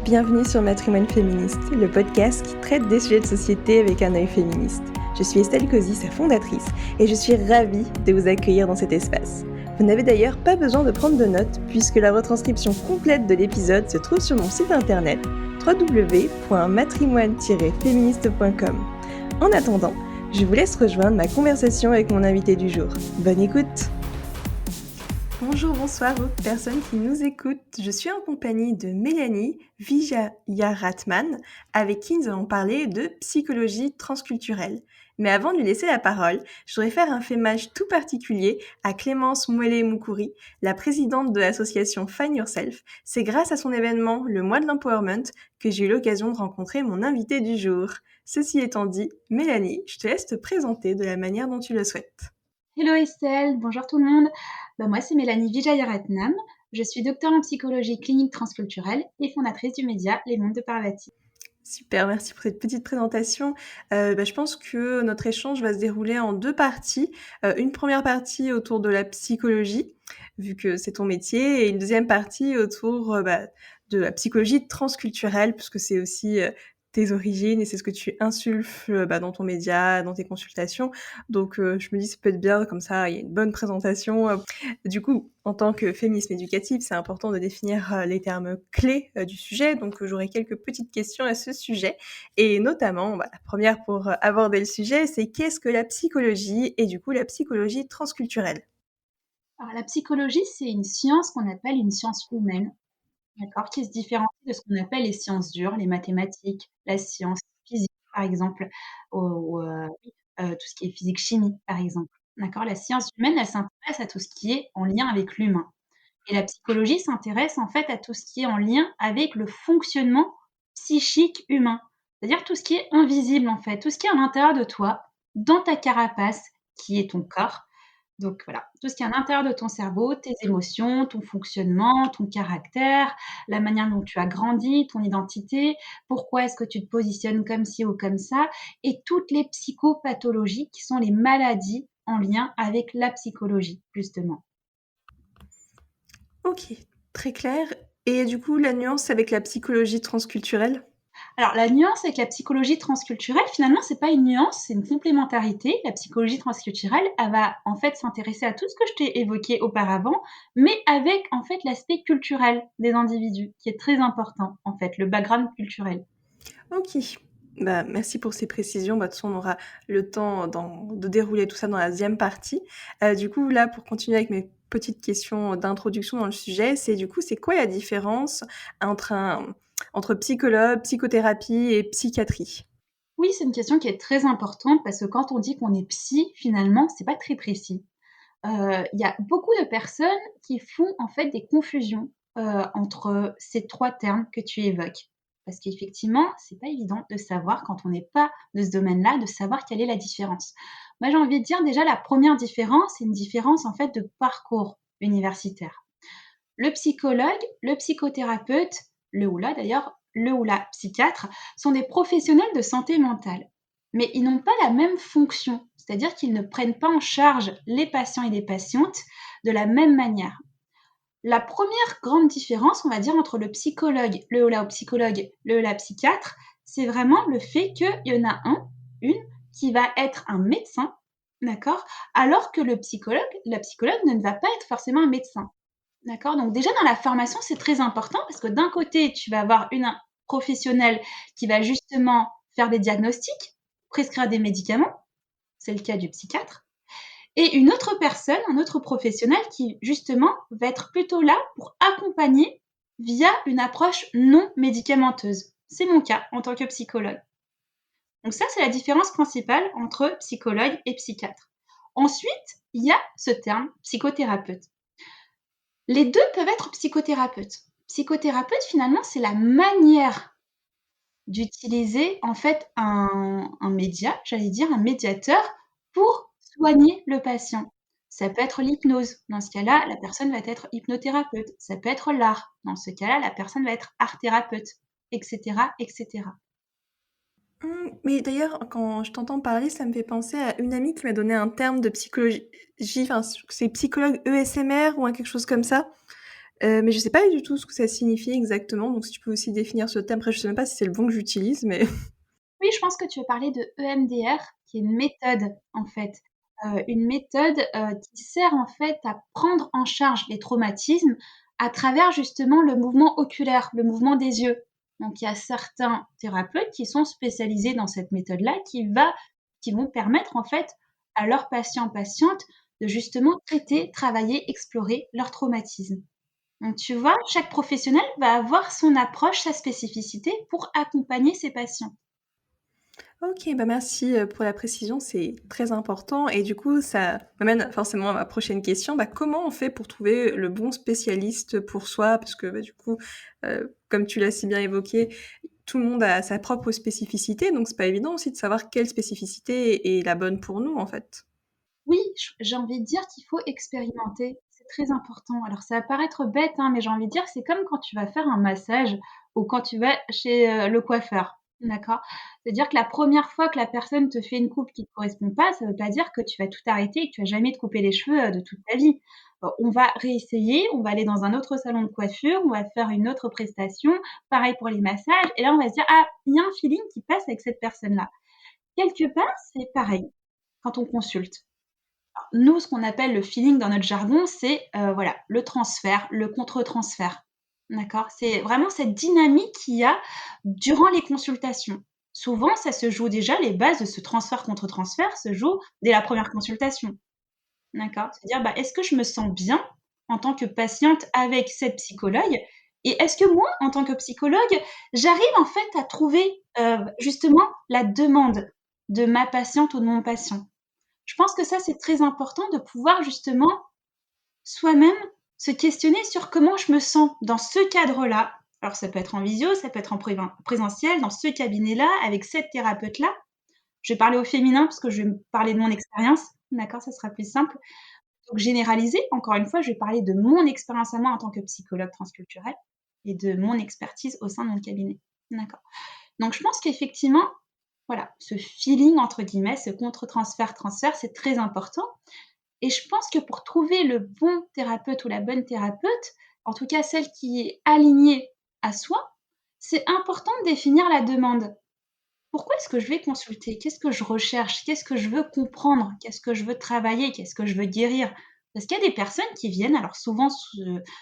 Bienvenue sur Matrimoine Féministe, le podcast qui traite des sujets de société avec un œil féministe. Je suis Estelle Cozy, sa fondatrice, et je suis ravie de vous accueillir dans cet espace. Vous n'avez d'ailleurs pas besoin de prendre de notes, puisque la retranscription complète de l'épisode se trouve sur mon site internet www.matrimoine-féministe.com. En attendant, je vous laisse rejoindre ma conversation avec mon invité du jour. Bonne écoute! Bonjour, bonsoir aux personnes qui nous écoutent. Je suis en compagnie de Mélanie Vijayaratnam, avec qui nous allons parler de psychologie transculturelle. Mais avant de lui laisser la parole, je voudrais faire un fémage tout particulier à Clémence Mouelé-Moukouri, la présidente de l'association Find Yourself. C'est grâce à son événement, le mois de l'empowerment, que j'ai eu l'occasion de rencontrer mon invité du jour. Ceci étant dit, Mélanie, je te laisse te présenter de la manière dont tu le souhaites. Hello Estelle, bonjour tout le monde. Moi c'est Mélanie Vijayaratnam, je suis docteure en psychologie clinique transculturelle et fondatrice du média Les Mondes de Parvati. Super, merci pour cette petite présentation. Je pense que notre échange va se dérouler en deux parties. Une première partie autour de la psychologie, vu que c'est ton métier, et une deuxième partie autour de la psychologie transculturelle, puisque c'est aussi tes origines et c'est ce que tu insuffles dans ton média, dans tes consultations. Donc je me dis ça peut être bien, comme ça il y a une bonne présentation. Du coup, en tant que féminisme éducatif, c'est important de définir les termes clés du sujet. Donc j'aurai quelques petites questions à ce sujet. Et notamment, la première pour aborder le sujet, c'est qu'est-ce que la psychologie et du coup la psychologie transculturelle? Alors la psychologie c'est une science qu'on appelle une science humaine, d'accord, qui se différencie de ce qu'on appelle les sciences dures, les mathématiques, la science physique par exemple, tout ce qui est physique-chimie par exemple, d'accord. La science humaine elle s'intéresse à tout ce qui est en lien avec l'humain. Et la psychologie s'intéresse en fait à tout ce qui est en lien avec le fonctionnement psychique humain. C'est-à-dire tout ce qui est invisible en fait, tout ce qui est à l'intérieur de toi, dans ta carapace, qui est ton corps. Donc voilà, tout ce qui est à l'intérieur de ton cerveau, tes émotions, ton fonctionnement, ton caractère, la manière dont tu as grandi, ton identité, pourquoi est-ce que tu te positionnes comme ci ou comme ça, et toutes les psychopathologies qui sont les maladies en lien avec la psychologie, justement. Ok, très clair. Et du coup, la nuance avec la psychologie transculturelle? Alors, la nuance avec la psychologie transculturelle, finalement, c'est pas une nuance, c'est une complémentarité. La psychologie transculturelle, elle va en fait s'intéresser à tout ce que je t'ai évoqué auparavant, mais avec en fait l'aspect culturel des individus, qui est très important, en fait, le background culturel. Ok. Merci pour ces précisions. De toute façon, on aura le temps de dérouler tout ça dans la deuxième partie. Du coup, là, pour continuer avec mes petites questions d'introduction dans le sujet, c'est quoi la différence entre entre psychologue, psychothérapie et psychiatrie? Oui, c'est une question qui est très importante parce que quand on dit qu'on est psy, finalement, c'est pas très précis. Il y a beaucoup de personnes qui font en fait des confusions entre ces trois termes que tu évoques. Parce qu'effectivement, c'est pas évident de savoir, quand on n'est pas de ce domaine-là, de savoir quelle est la différence. Moi, j'ai envie de dire déjà la première différence, c'est une différence en fait de parcours universitaire. Le psychologue, le psychothérapeute, le ou la d'ailleurs, le ou la psychiatre, sont des professionnels de santé mentale. Mais ils n'ont pas la même fonction, c'est-à-dire qu'ils ne prennent pas en charge les patients et les patientes de la même manière. La première grande différence, on va dire, entre le psychologue, le ou la psychologue, le ou la psychiatre, c'est vraiment le fait qu'il y en a une, qui va être un médecin, d'accord, alors que le psychologue, la psychologue ne va pas être forcément un médecin. D'accord, donc déjà dans la formation, c'est très important parce que d'un côté, tu vas avoir une professionnelle qui va justement faire des diagnostics, prescrire des médicaments, c'est le cas du psychiatre, et une autre personne, un autre professionnel qui justement va être plutôt là pour accompagner via une approche non médicamenteuse. C'est mon cas en tant que psychologue. Donc ça, c'est la différence principale entre psychologue et psychiatre. Ensuite, il y a ce terme psychothérapeute. Les deux peuvent être psychothérapeutes. Psychothérapeute, finalement, c'est la manière d'utiliser en fait un média, j'allais dire un médiateur, pour soigner le patient. Ça peut être l'hypnose. Dans ce cas-là, la personne va être hypnothérapeute. Ça peut être l'art. Dans ce cas-là, la personne va être art-thérapeute, etc., etc. Mais d'ailleurs, quand je t'entends parler, ça me fait penser à une amie qui m'a donné un terme de psychologie, enfin, c'est psychologue ESMR ou quelque chose comme ça. Mais je sais pas du tout ce que ça signifie exactement, donc si tu peux aussi définir ce terme. Après, je sais même pas si c'est le bon que j'utilise, mais Oui, je pense que tu veux parler de EMDR, qui est une méthode, en fait. Une méthode, qui sert, en fait, à prendre en charge les traumatismes à travers, justement, le mouvement oculaire, le mouvement des yeux. Donc il y a certains thérapeutes qui sont spécialisés dans cette méthode-là, qui vont permettre, en fait, à leurs patients, patientes, de justement traiter, travailler, explorer leurs traumatismes. Donc tu vois, chaque professionnel va avoir son approche, sa spécificité pour accompagner ses patients. OK, bah, merci, pour la précision, c'est très important et du coup, ça m'amène forcément à ma prochaine question. Bah, comment on fait pour trouver le bon spécialiste pour soi? Parce que, bah, du coup, comme tu l'as si bien évoqué, tout le monde a sa propre spécificité, donc c'est pas évident aussi de savoir quelle spécificité est la bonne pour nous, en fait. Oui, j'ai envie de dire qu'il faut expérimenter, c'est très important. Alors ça va paraître bête, hein, mais j'ai envie de dire, c'est comme quand tu vas faire un massage ou quand tu vas chez, le coiffeur, d'accord? C'est-à-dire que la première fois que la personne te fait une coupe qui te correspond pas, ça veut pas dire que tu vas tout arrêter et que tu vas jamais te couper les cheveux, de toute ta vie. On va réessayer, on va aller dans un autre salon de coiffure, on va faire une autre prestation, pareil pour les massages et là on va se dire: «Ah, il y a un feeling qui passe avec cette personne-là». Quelque part, c'est pareil quand on consulte. Nous, ce qu'on appelle le feeling dans notre jargon, c'est, voilà, le transfert, le contre-transfert. D'accord? C'est vraiment cette dynamique qu'il y a durant les consultations. Souvent, ça se joue déjà les bases de ce transfert contre-transfert se jouent dès la première consultation. D'accord? C'est-à-dire, bah, est-ce que je me sens bien en tant que patiente avec cette psychologue? Et est-ce que moi, en tant que psychologue, j'arrive en fait à trouver, justement la demande de ma patiente ou de mon patient? Je pense que ça, c'est très important de pouvoir justement soi-même se questionner sur comment je me sens dans ce cadre-là. Alors ça peut être en visio, ça peut être en présentiel, dans ce cabinet-là, avec cette thérapeute-là. Je vais parler au féminin parce que je vais me parler de mon expérience, d'accord? Ça sera plus simple. Donc généraliser, encore une fois, je vais parler de mon expérience à moi en tant que psychologue transculturelle et de mon expertise au sein de mon cabinet, d'accord? Donc je pense qu'effectivement, voilà, ce «feeling» entre guillemets, ce contre-transfert, transfert, c'est très important et je pense que pour trouver le bon thérapeute ou la bonne thérapeute, en tout cas celle qui est alignée à soi, c'est important de définir la demande. Pourquoi est-ce que je vais consulter? Qu'est-ce que je recherche? Qu'est-ce que je veux comprendre? Qu'est-ce que je veux travailler? Qu'est-ce que je veux guérir? Parce qu'il y a des personnes qui viennent, alors souvent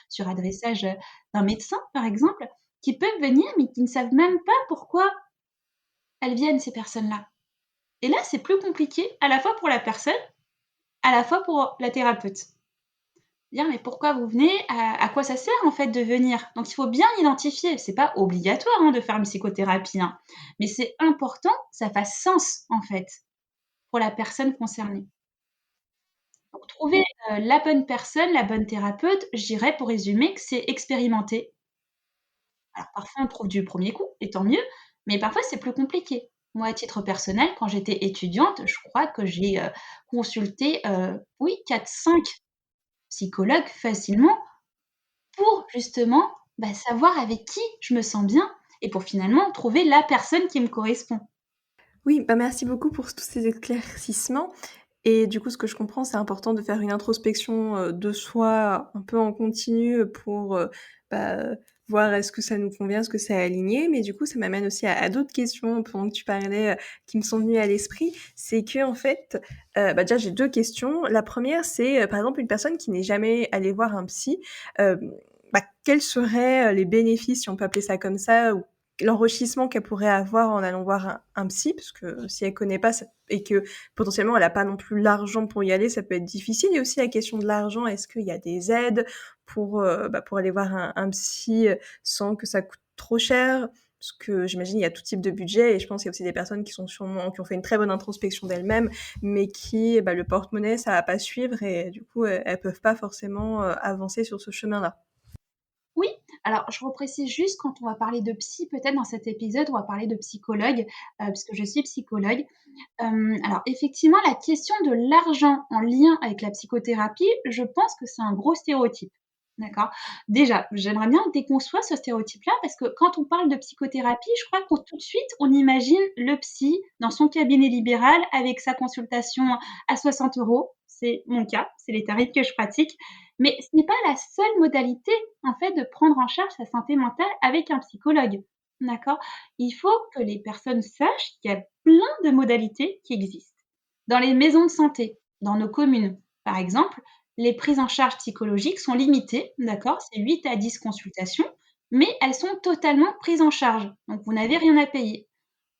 sur adressage d'un médecin, par exemple, qui peuvent venir, mais qui ne savent même pas pourquoi elles viennent, ces personnes-là. Et là, c'est plus compliqué, à la fois pour la personne, à la fois pour la thérapeute. Dire: «Mais pourquoi vous venez? À quoi ça sert en fait de venir?» Donc il faut bien identifier. C'est pas obligatoire, hein, de faire une psychothérapie, hein, mais c'est important que ça fasse sens en fait, pour la personne concernée. Donc trouver, la bonne personne, la bonne thérapeute, je dirais pour résumer que c'est expérimenter. Alors parfois on trouve du premier coup et tant mieux, mais parfois c'est plus compliqué. Moi, à titre personnel, quand j'étais étudiante, je crois que j'ai, consulté, oui 4-5 psychologues facilement pour justement, bah, savoir avec qui je me sens bien et pour finalement trouver la personne qui me correspond. Oui, bah, merci beaucoup pour tous ces éclaircissements et du coup, ce que je comprends, c'est important de faire une introspection, de soi un peu en continu, pour, bah, voir est-ce que ça nous convient, est-ce que c'est aligné. Mais du coup, ça m'amène aussi à d'autres questions pendant que tu parlais, qui me sont venues à l'esprit. C'est qu'en fait, bah, déjà j'ai 2 questions. La première, c'est, par exemple, une personne qui n'est jamais allée voir un psy, bah, quels seraient, les bénéfices, si on peut appeler ça comme ça, ou l'enrichissement qu'elle pourrait avoir en allant voir un psy? Parce que si elle connaît pas ça et que potentiellement elle a pas non plus l'argent pour y aller, ça peut être difficile. Et aussi la question de l'argent, est-ce qu'il y a des aides pour, bah, pour aller voir un psy, sans que ça coûte trop cher? Parce que j'imagine il y a tout type de budget et je pense qu'il y a aussi des personnes qui ont fait une très bonne introspection d'elles-mêmes, mais qui, bah, le porte-monnaie ça va pas suivre et du coup, elles peuvent pas forcément, avancer sur ce chemin-là. Oui, alors je reprécise juste quand on va parler de psy, peut-être dans cet épisode, on va parler de psychologue, puisque je suis psychologue. Alors effectivement, la question de l'argent en lien avec la psychothérapie, je pense que c'est un gros stéréotype. D'accord? Déjà, j'aimerais bien déconstruire ce stéréotype-là parce que quand on parle de psychothérapie, je crois qu'on tout de suite, on imagine le psy dans son cabinet libéral avec sa consultation à 60 €. c'est mon cas, c'est les tarifs que je pratique, mais ce n'est pas la seule modalité, en fait, de prendre en charge sa santé mentale avec un psychologue, d'accord? Il faut que les personnes sachent qu'il y a plein de modalités qui existent. Dans les maisons de santé, dans nos communes, par exemple, les prises en charge psychologiques sont limitées, d'accord? C'est 8 à 10 consultations, mais elles sont totalement prises en charge, donc vous n'avez rien à payer.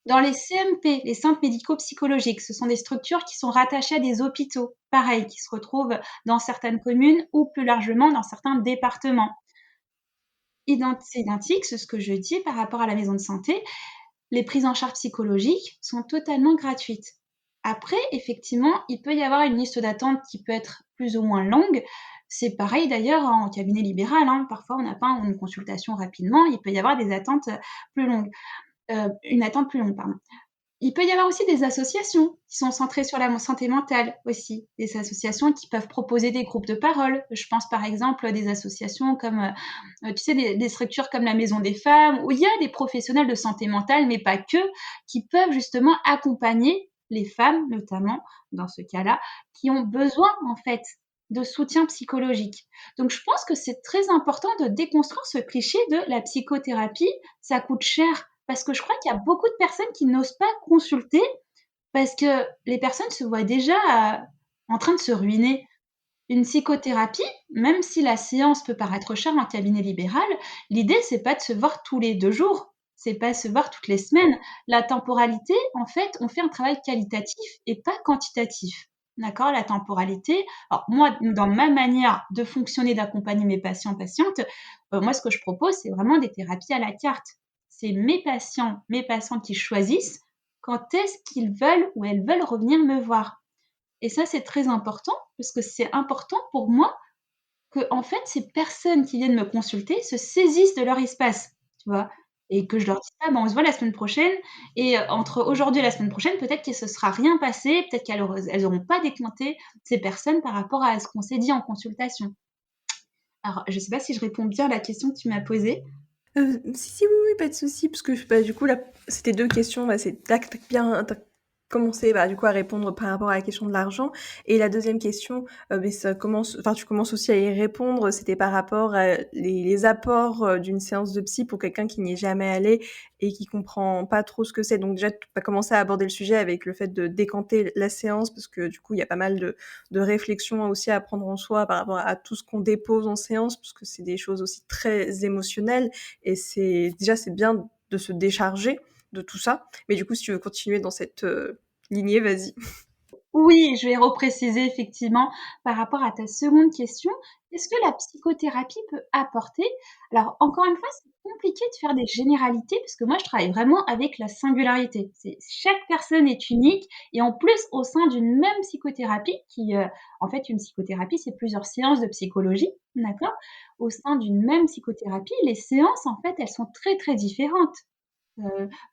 Dans les CMP, les centres médico-psychologiques, ce sont des structures qui sont rattachées à des hôpitaux, pareil, qui se retrouvent dans certaines communes ou plus largement dans certains départements. C'est identique, c'est ce que je dis par rapport à la maison de santé. Les prises en charge psychologiques sont totalement gratuites. Après, effectivement, il peut y avoir une liste d'attente qui peut être plus ou moins longue. C'est pareil d'ailleurs en cabinet libéral, hein. Parfois, on n'a pas une consultation rapidement, il peut y avoir des attentes plus longues. Une attente plus longue, pardon. Il peut y avoir aussi des associations qui sont centrées sur la santé mentale aussi, des associations qui peuvent proposer des groupes de parole. Je pense par exemple à des associations comme, tu sais, des structures comme la Maison des femmes, où il y a des professionnels de santé mentale, mais pas que, qui peuvent justement accompagner les femmes, notamment dans ce cas-là, qui ont besoin en fait de soutien psychologique. Donc je pense que c'est très important de déconstruire ce cliché de la psychothérapie, ça coûte cher. Parce que je crois qu'il y a beaucoup de personnes qui n'osent pas consulter parce que les personnes se voient déjà, en train de se ruiner. Une psychothérapie, même si la séance peut paraître chère en cabinet libéral, l'idée c'est pas de se voir tous les 2 jours, c'est pas se voir toutes les semaines. La temporalité, en fait, on fait un travail qualitatif et pas quantitatif. D'accord? La temporalité, alors moi, dans ma manière de fonctionner, d'accompagner mes patients, patientes, moi ce que je propose, c'est vraiment des thérapies à la carte. C'est mes patients, mes patientes qui choisissent quand est-ce qu'ils veulent ou elles veulent revenir me voir. Et ça, c'est très important parce que c'est important pour moi que, en fait, ces personnes qui viennent me consulter se saisissent de leur espace, tu vois? Et que je leur dise pas: «Bah, on se voit la semaine prochaine» et entre aujourd'hui et la semaine prochaine, peut-être qu'il se sera rien passé, peut-être elles auront pas décompté ces personnes par rapport à ce qu'on s'est dit en consultation. Alors, je sais pas si je réponds bien à la question que tu m'as posée? Si, si, oui, oui, pas de souci, parce que, bah, du coup, là, c'était 2 questions, bah, c'est tu bien tu commencé, bah, du coup, à répondre par rapport à la question de l'argent et la deuxième question, beh, ça commence enfin, tu commences aussi à y répondre, c'était par rapport à les apports, d'une séance de psy pour quelqu'un qui n'y est jamais allé et qui comprend pas trop ce que c'est. Donc déjà, tu as commencé à aborder le sujet avec le fait de décanter la séance parce que, du coup, il y a pas mal de réflexions aussi à prendre en soi par rapport à tout ce qu'on dépose en séance, parce que c'est des choses aussi très émotionnelles et c'est bien de se décharger de tout ça. Mais du coup, si tu veux continuer dans cette lignée, vas-y. Oui, je vais repréciser effectivement par rapport à ta seconde question. Qu'est-ce que la psychothérapie peut apporter? Alors encore une fois, c'est compliqué de faire des généralités parce que moi je travaille vraiment avec la singularité. Chaque personne est unique et en plus au sein d'une même psychothérapie en fait une psychothérapie c'est plusieurs séances de psychologie, d'accord? Au sein d'une même psychothérapie, les séances en fait elles sont très, très différentes.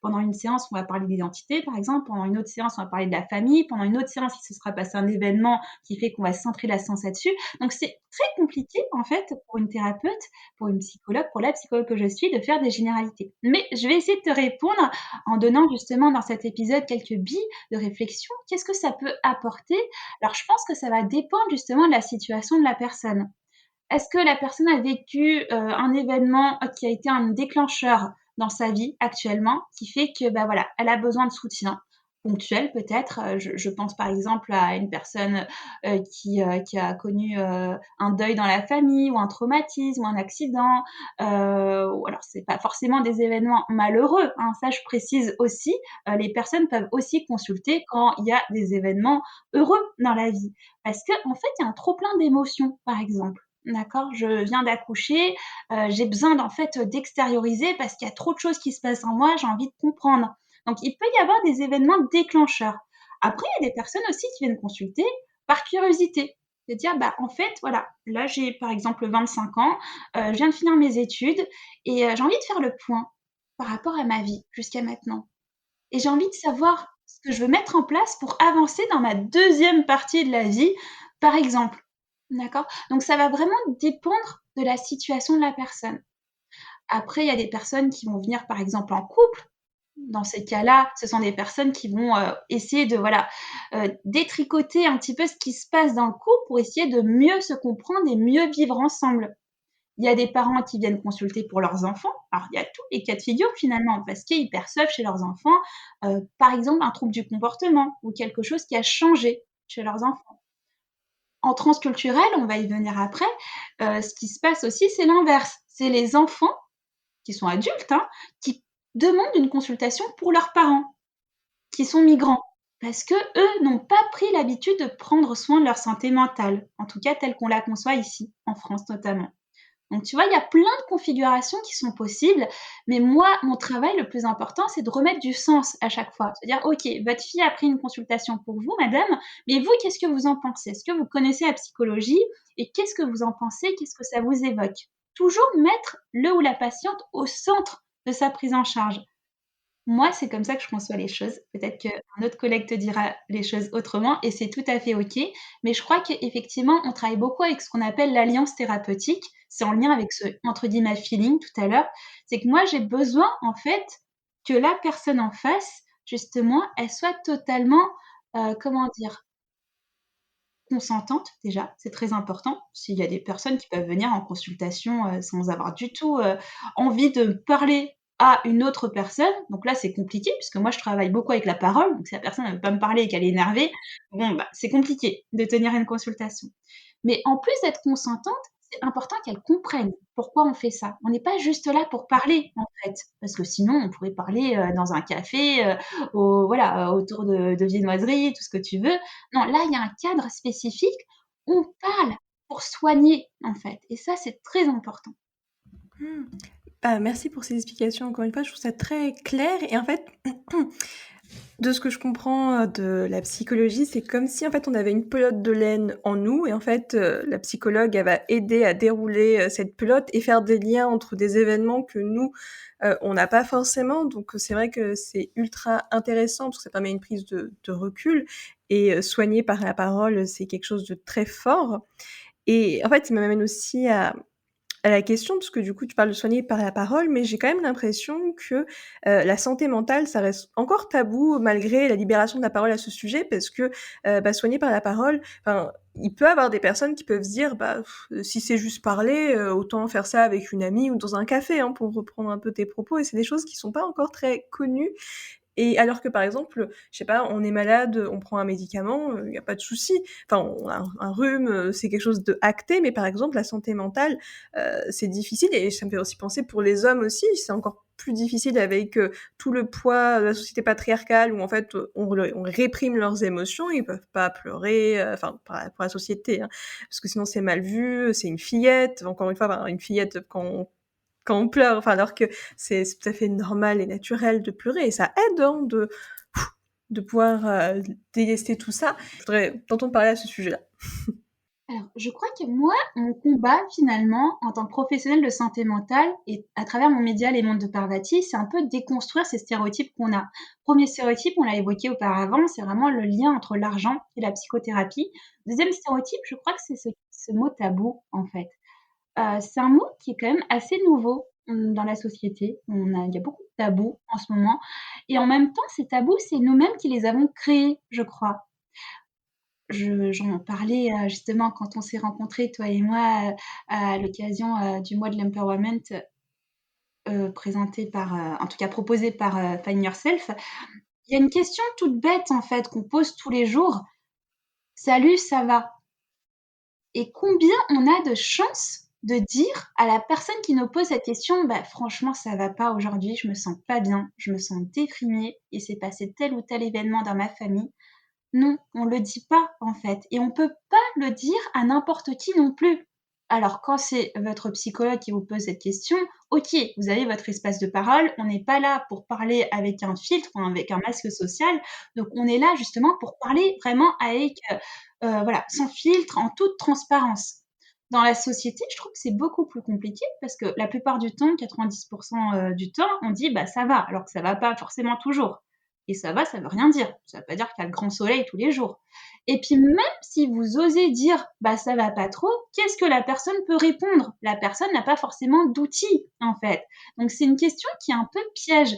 Pendant une séance, on va parler d'identité, par exemple. Pendant une autre séance, on va parler de la famille. Pendant une autre séance, il se sera passé un événement qui fait qu'on va centrer la séance là-dessus. Donc, c'est très compliqué, en fait, pour une thérapeute, pour une psychologue, pour la psychologue que je suis, de faire des généralités. Mais je vais essayer de te répondre en donnant justement dans cet épisode quelques billes de réflexion. Qu'est-ce que ça peut apporter? Alors, je pense que ça va dépendre justement de la situation de la personne. Est-ce que la personne a vécu, un événement, qui a été un déclencheur dans sa vie actuellement, qui fait que, bah, voilà, elle a besoin de soutien ponctuel peut-être? Je pense par exemple à une personne, qui a connu, un deuil dans la famille ou un traumatisme ou un accident, ou alors c'est pas forcément des événements malheureux, hein, ça je précise aussi. Les personnes peuvent aussi consulter quand il y a des événements heureux dans la vie. Parce qu'en fait, il y a un trop plein d'émotions, par exemple. D'accord, je viens d'accoucher, j'ai besoin d'en fait, d'extérioriser parce qu'il y a trop de choses qui se passent en moi, j'ai envie de comprendre. Donc il peut y avoir des événements déclencheurs. Après, il y a des personnes aussi qui viennent consulter par curiosité. De dire: «Bah, en fait, voilà, là j'ai par exemple 25 ans, je viens de finir mes études et j'ai envie de faire le point par rapport à ma vie jusqu'à maintenant et j'ai envie de savoir ce que je veux mettre en place pour avancer dans ma deuxième partie de la vie», par exemple. D'accord? Donc ça va vraiment dépendre de la situation de la personne. Après, il y a des personnes qui vont venir, par exemple, en couple. Dans ces cas-là, ce sont des personnes qui vont, essayer de voilà, détricoter un petit peu ce qui se passe dans le couple pour essayer de mieux se comprendre et mieux vivre ensemble. Il y a des parents qui viennent consulter pour leurs enfants. Alors il y a tous les cas de figure finalement, parce qu'ils perçoivent chez leurs enfants, par exemple un trouble du comportement ou quelque chose qui a changé chez leurs enfants. En transculturel, on va y venir après, ce qui se passe aussi, c'est l'inverse. C'est les enfants qui sont adultes, hein, qui demandent une consultation pour leurs parents, qui sont migrants. Parce que eux n'ont pas pris l'habitude de prendre soin de leur santé mentale, en tout cas telle qu'on la conçoit ici, en France notamment. Donc tu vois, il y a plein de configurations qui sont possibles, mais moi, mon travail le plus important, c'est de remettre du sens à chaque fois. C'est-à-dire, OK, votre fille a pris une consultation pour vous, madame, mais vous, qu'est-ce que vous en pensez? Est-ce que vous connaissez la psychologie et qu'est-ce que vous en pensez? Qu'est-ce que ça vous évoque? Toujours mettre le ou la patiente au centre de sa prise en charge. Moi, c'est comme ça que je conçois les choses. Peut-être qu'un autre collègue te dira les choses autrement et c'est tout à fait OK. Mais je crois qu'effectivement, on travaille beaucoup avec ce qu'on appelle l'alliance thérapeutique. C'est en lien avec ce, entre guillemets, feeling tout à l'heure. C'est que moi, j'ai besoin, en fait, que la personne en face, justement, elle soit totalement, comment dire, consentante déjà, c'est très important. S'il y a des personnes qui peuvent venir en consultation, sans avoir du tout, envie de parler à une autre personne, donc là, c'est compliqué puisque moi, je travaille beaucoup avec la parole, donc si la personne ne veut pas me parler et qu'elle est énervée, bon, bah, c'est compliqué de tenir une consultation. Mais en plus d'être consentante, c'est important qu'elle comprenne pourquoi on fait ça. On n'est pas juste là pour parler, en fait, parce que sinon on pourrait parler, dans un café, au voilà, autour de viennoiseries, tout ce que tu veux. Non, là, il y a un cadre spécifique. On parle pour soigner, en fait et ça, c'est très important. Mmh. Bah, merci pour ces explications encore une fois, je trouve ça très clair et en fait, de ce que je comprends, de la psychologie, c'est comme si, en fait, on avait une pelote de laine en nous et en fait, la psychologue, elle va aider à dérouler, cette pelote et faire des liens entre des événements que nous, on n'a pas forcément. Donc, c'est vrai que c'est ultra intéressant parce que ça permet une prise de recul et soigner par la parole, c'est quelque chose de très fort et en fait, ça m'amène aussi à la question, parce que du coup, tu parles de soigner par la parole, mais j'ai quand même l'impression que, la santé mentale, ça reste encore tabou malgré la libération de la parole à ce sujet parce que, bah, soigner par la parole, enfin, il peut y avoir des personnes qui peuvent se dire: «Bah, si c'est juste parler, autant faire ça avec une amie ou dans un café», hein, pour reprendre un peu tes propos et c'est des choses qui sont pas encore très connues et alors que, par exemple, je sais pas, on est malade, on prend un médicament, il y a pas de souci. Enfin, on a un rhume, c'est quelque chose de acté, mais par exemple, la santé mentale, c'est difficile et ça me fait aussi penser pour les hommes aussi, c'est encore plus difficile avec, tout le poids de la société patriarcale où en fait, on réprime leurs émotions, ils peuvent pas pleurer, enfin, pour la société, hein, parce que sinon c'est mal vu, c'est une fillette. Encore une fois, enfin, une fillette quand on pleure, enfin, alors que c'est tout à fait normal et naturel de pleurer et ça aide, hein, de pouvoir, délester tout ça. Je voudrais t'entendre parler à ce sujet-là. Alors, je crois que moi, mon combat finalement, en tant que professionnelle de santé mentale et à travers mon média Les Mondes de Parvati, c'est un peu déconstruire ces stéréotypes qu'on a. Premier stéréotype, on l'a évoqué auparavant, c'est vraiment le lien entre l'argent et la psychothérapie. Deuxième stéréotype, je crois que c'est ce mot tabou, en fait. C'est un mot qui est quand même assez nouveau, dans la société. Il y a beaucoup de tabous en ce moment et en même temps, ces tabous, c'est nous-mêmes qui les avons créés, je crois. J'en parlais, justement quand on s'est rencontrés, toi et moi, à l'occasion, du mois de l'empowerment, présenté par, en tout cas proposé par, Find Yourself. Il y a une question toute bête, en fait, qu'on pose tous les jours: «Salut, ça va?» Et combien on a de chance de dire à la personne qui nous pose cette question: «Bah, franchement, ça va pas aujourd'hui, je me sens pas bien, je me sens déprimée, il s'est passé tel ou tel événement dans ma famille». Non, on le dit pas, en fait et on peut pas le dire à n'importe qui non plus. Alors quand c'est votre psychologue qui vous pose cette question, OK, vous avez votre espace de parole, on n'est pas là pour parler avec un filtre ou avec un masque social, donc on est là justement pour parler vraiment avec, voilà, sans filtre, en toute transparence. Dans la société, je trouve que c'est beaucoup plus compliqué parce que la plupart du temps, 90 du temps, on dit: «Bah, ça va», alors que ça va pas forcément toujours. Et ça veut rien dire. Ça veut pas dire qu'il y a le grand soleil tous les jours. Et puis même si vous osez dire: «Bah, ça va pas trop», qu'est-ce que la personne peut répondre? La personne n'a pas forcément d'outils, en fait. Donc c'est une question qui est un peu piège.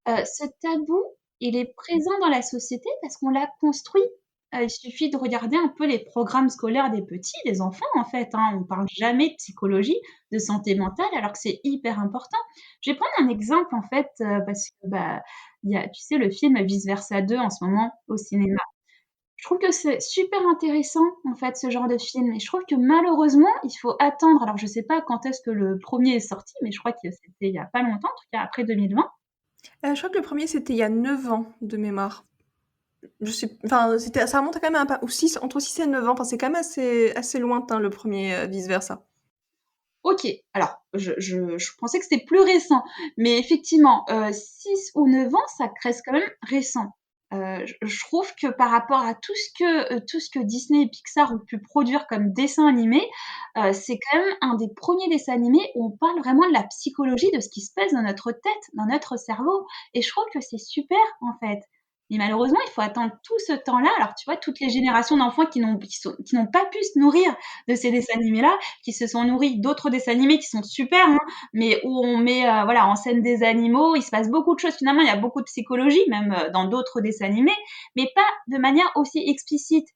Ce tabou, il est présent dans la société parce qu'on l'a construit. Il suffit de regarder un peu les programmes scolaires des petits, des enfants en fait, hein. On parle jamais de psychologie, de santé mentale alors que c'est hyper important. Je vais prendre un exemple en fait, parce que, bah, il y a tu sais le film Vice Versa 2 en ce moment au cinéma. Je trouve que c'est super intéressant en fait ce genre de film et je trouve que malheureusement, il faut attendre. Alors je sais pas quand est-ce que le premier est sorti, mais je crois que c'était il y a pas longtemps, en tout cas après 2020. Je crois que le premier c'était il y a 9 ans de mémoire. Je sais, enfin, ça remonte quand même à pas, ou 6, entre 6 et 9 ans. Enfin, c'est quand même assez lointain le premier, vice versa. OK, alors je pensais que c'était plus récent, mais effectivement, 6 ou 9 ans, ça reste quand même récent. Je trouve que par rapport à tout ce que Disney et Pixar ont pu produire comme dessin animé, c'est quand même un des premiers dessins animés où on parle vraiment de la psychologie, de ce qui se passe dans notre tête, dans notre cerveau et je trouve que c'est super, en fait. Mais malheureusement, il faut attendre tout ce temps-là. Alors, tu vois, toutes les générations d'enfants qui n'ont pas pu se nourrir de ces dessins animés-là, qui se sont nourris d'autres dessins animés qui sont super, hein, mais où on met voilà en scène des animaux, il se passe beaucoup de choses finalement, il y a beaucoup de psychologie même dans d'autres dessins animés, mais pas de manière aussi explicite.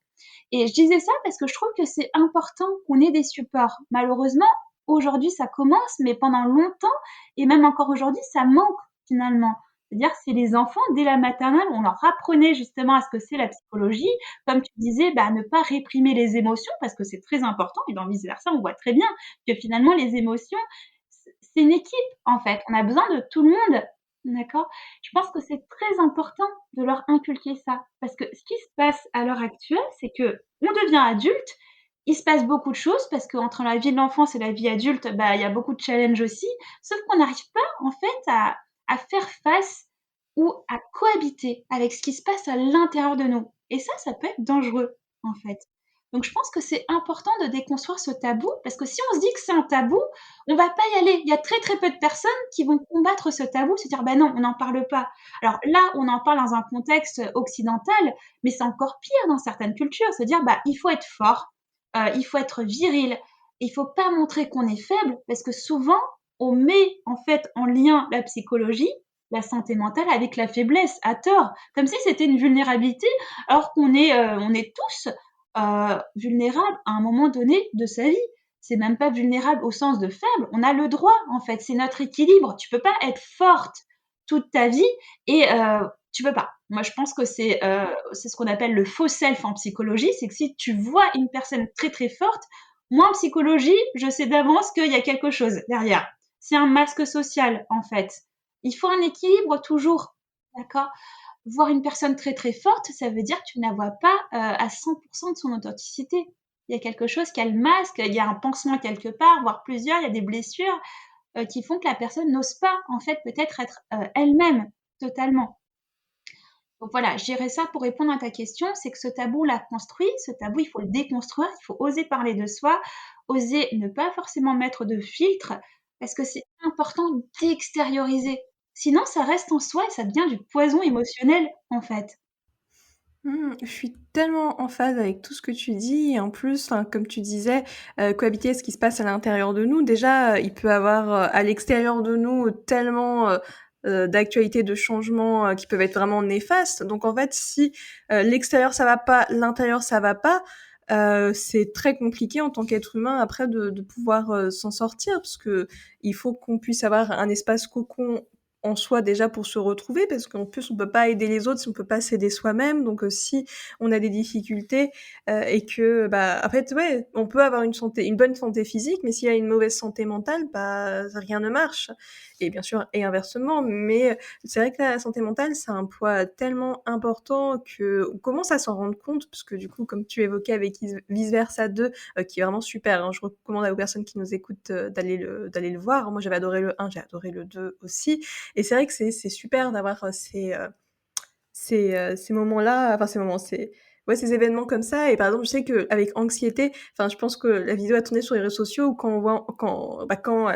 Et je disais ça parce que je trouve que c'est important qu'on ait des supports. Malheureusement, aujourd'hui ça commence, mais pendant longtemps et même encore aujourd'hui, ça manque finalement. C'est-à-dire c'est les enfants, dès la maternelle, on leur apprenait justement à ce que c'est la psychologie. Comme tu disais, bah, ne pas réprimer les émotions parce que c'est très important. Et dans vice versa, on voit très bien que finalement les émotions, c'est une équipe en fait. On a besoin de tout le monde. D'accord? Je pense que c'est très important de leur inculquer ça. Parce que ce qui se passe à l'heure actuelle, c'est que on devient adulte, il se passe beaucoup de choses parce qu'entre la vie de l'enfance et la vie adulte, bah, il y a beaucoup de challenges aussi. Sauf qu'on n'arrive pas, en fait, à faire face ou à cohabiter avec ce qui se passe à l'intérieur de nous. Et ça peut être dangereux, en fait. Donc, je pense que c'est important de déconstruire ce tabou parce que si on se dit que c'est un tabou, on va pas y aller. Il y a très très peu de personnes qui vont combattre ce tabou, se dire bah non, on n'en parle pas. Alors là, on en parle dans un contexte occidental, mais c'est encore pire dans certaines cultures, se dire bah il faut être fort, il faut être viril, il faut pas montrer qu'on est faible parce que souvent on met en fait en lien la psychologie, la santé mentale avec la faiblesse à tort, comme si c'était une vulnérabilité, alors on est tous vulnérables à un moment donné de sa vie. C'est même pas vulnérable au sens de faible. On a le droit, en fait. C'est notre équilibre. Tu peux pas être forte toute ta vie et tu peux pas. Moi, je pense que c'est ce qu'on appelle le faux self en psychologie. C'est que si tu vois une personne très très forte, moi en psychologie, je sais d'avance qu'il y a quelque chose derrière. C'est un masque social, en fait. Il faut un équilibre toujours. D'accord? Voir une personne très très forte, ça veut dire que tu ne la vois pas à 100% de son authenticité. Il y a quelque chose qu'elle masque, il y a un pansement quelque part, voire plusieurs, il y a des blessures qui font que la personne n'ose pas, en fait, peut-être être elle-même totalement. Donc voilà, je dirais ça pour répondre à ta question, c'est que ce tabou, on l'a construit, ce tabou, il faut le déconstruire, il faut oser parler de soi, oser ne pas forcément mettre de filtre, parce que c'est important d'extérioriser. Sinon, ça reste en soi et ça devient du poison émotionnel, en fait. Je suis tellement en phase avec tout ce que tu dis et en plus, enfin, comme tu disais, cohabiter ce qui se passe à l'intérieur de nous. Déjà, il peut avoir, à l'extérieur de nous tellement, d'actualités, de changements, qui peuvent être vraiment néfastes. Donc en fait, si, l'extérieur ça va pas, l'intérieur ça va pas, c'est très compliqué en tant qu'être humain après de pouvoir, s'en sortir parce que il faut qu'on puisse avoir un espace cocon en soi déjà pour se retrouver parce qu'en plus on peut pas aider les autres si on peut pas s'aider soi-même. Donc si on a des difficultés et que bah en fait ouais, on peut avoir une bonne santé physique, mais s'il y a une mauvaise santé mentale, bah rien ne marche. Et bien sûr et inversement, mais c'est vrai que la santé mentale c'est un poids tellement important que on commence à s'en rendre compte parce que du coup comme tu évoquais avec Vice Versa 2 qui est vraiment super, hein, je recommande aux personnes qui nous écoutent d'aller le voir. Moi j'avais adoré le 1, j'ai adoré le 2 aussi. Et c'est vrai que c'est super d'avoir ces moments-là, enfin ces moments, ouais, ces événements comme ça. Et par exemple, je sais qu'avec anxiété, enfin, je pense que la vidéo a tourné sur les réseaux sociaux où quand on voit, quand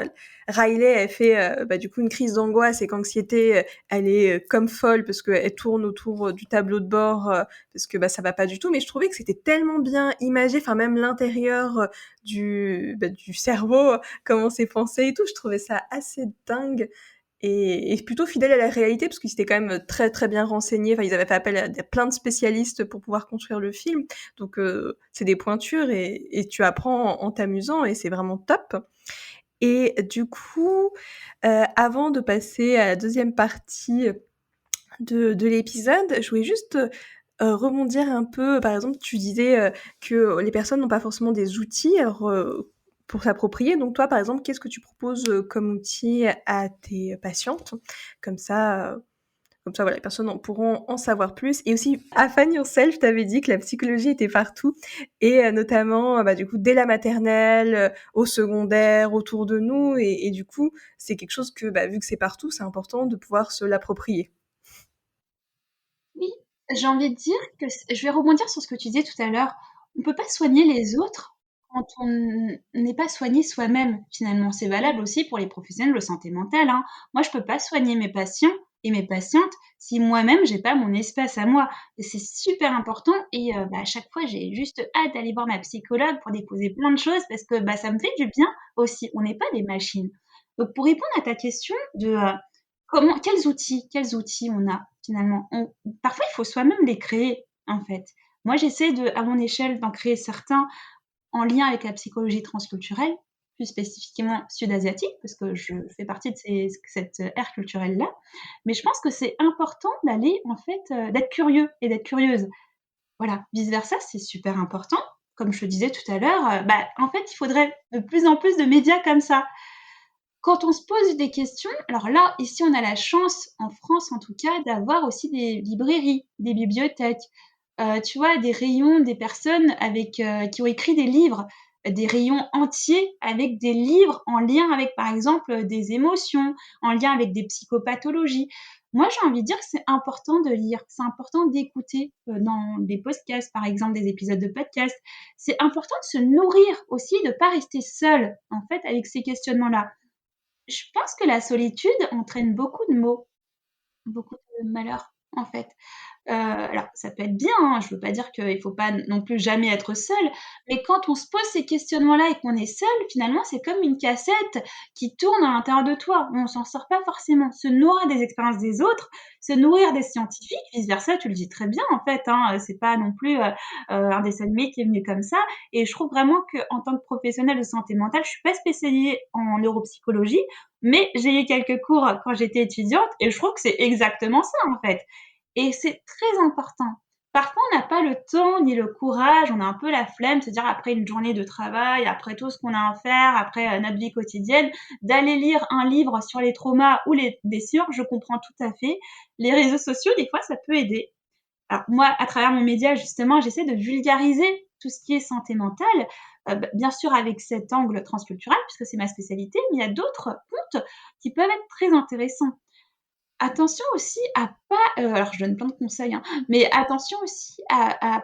Riley, elle fait du coup une crise d'angoisse et qu'anxiété, elle est comme folle parce qu'elle tourne autour du tableau de bord parce que ça va pas du tout. Mais je trouvais que c'était tellement bien imagé, enfin même l'intérieur du cerveau, comment c'est pensé et tout. Je trouvais ça assez dingue. et plutôt fidèle à la réalité parce qu'ils étaient quand même très très bien renseignés. Enfin, ils avaient fait appel à plein de spécialistes pour pouvoir construire le film. Donc c'est des pointures et tu apprends en t'amusant et c'est vraiment top. Et du coup, avant de passer à la deuxième partie de l'épisode, je voulais juste rebondir un peu. Par exemple, tu disais que les personnes n'ont pas forcément des outils pour s'approprier. Donc toi, par exemple, qu'est-ce que tu proposes comme outil à tes patientes? Comme ça, voilà, les personnes pourront en savoir plus. Et aussi, à Find Yourself, t'avais dit que la psychologie était partout, et notamment, du coup, dès la maternelle, au secondaire, autour de nous, et du coup, c'est quelque chose que, vu que c'est partout, c'est important de pouvoir se l'approprier. Oui, j'ai envie de dire que je vais rebondir sur ce que tu disais tout à l'heure. On peut pas soigner les autres quand on n'est pas soigné soi-même, finalement. C'est valable aussi pour les professionnels de santé mentale, hein. Moi, je peux pas soigner mes patients et mes patientes si moi-même j'ai pas mon espace à moi. Et c'est super important et à chaque fois, j'ai juste hâte d'aller voir ma psychologue pour déposer plein de choses parce que, ça me fait du bien aussi. On n'est pas des machines. Donc pour répondre à ta question de, quels outils on a finalement? Parfois, il faut soi-même les créer, en fait. Moi, j'essaie à mon échelle, d'en créer certains en lien avec la psychologie transculturelle, plus spécifiquement sud-asiatique, parce que je fais partie de cette ère culturelle-là. Mais je pense que c'est important d'aller, en fait, d'être curieux et d'être curieuse. Voilà, vice versa, c'est super important. Comme je te disais tout à l'heure, en fait, il faudrait de plus en plus de médias comme ça. Quand on se pose des questions, alors là, ici, on a la chance, en France en tout cas, d'avoir aussi des librairies, des bibliothèques, tu vois, des rayons, des personnes qui ont écrit des livres, des rayons entiers avec des livres en lien avec, par exemple, des émotions, en lien avec des psychopathologies. Moi, j'ai envie de dire que c'est important de lire, c'est important d'écouter, dans des podcasts, par exemple, des épisodes de podcast. C'est important de se nourrir aussi, de pas rester seul, en fait, avec ces questionnements-là. Je pense que la solitude entraîne beaucoup de maux, beaucoup de malheurs, en fait. Alors ça peut être bien, hein, je veux pas dire qu'il faut pas non plus jamais être seul, mais quand on se pose ces questionnements-là et qu'on est seul, finalement, c'est comme une cassette qui tourne à l'intérieur de toi. On s'en sort pas forcément. Se nourrir des expériences des autres, se nourrir des scientifiques, vice versa, tu le dis très bien en fait, hein, c'est pas non plus, un dessin animé qui est venu comme ça et je trouve vraiment qu'en tant que professionnelle de santé mentale, je suis pas spécialisée en neuropsychologie, mais j'ai eu quelques cours quand j'étais étudiante et je trouve que c'est exactement ça en fait. Et c'est très important. Parfois, on n'a pas le temps ni le courage, on a un peu la flemme, c'est-à-dire après une journée de travail, après tout ce qu'on a à faire, après notre vie quotidienne, d'aller lire un livre sur les traumas ou les blessures, je comprends tout à fait. Les réseaux sociaux, des fois, ça peut aider. Alors moi, à travers mon média, justement, j'essaie de vulgariser tout ce qui est santé mentale, bien sûr avec cet angle transculturel, puisque c'est ma spécialité, mais il y a d'autres comptes qui peuvent être très intéressants. Attention aussi à pas, alors je donne plein de conseils, hein, mais attention aussi à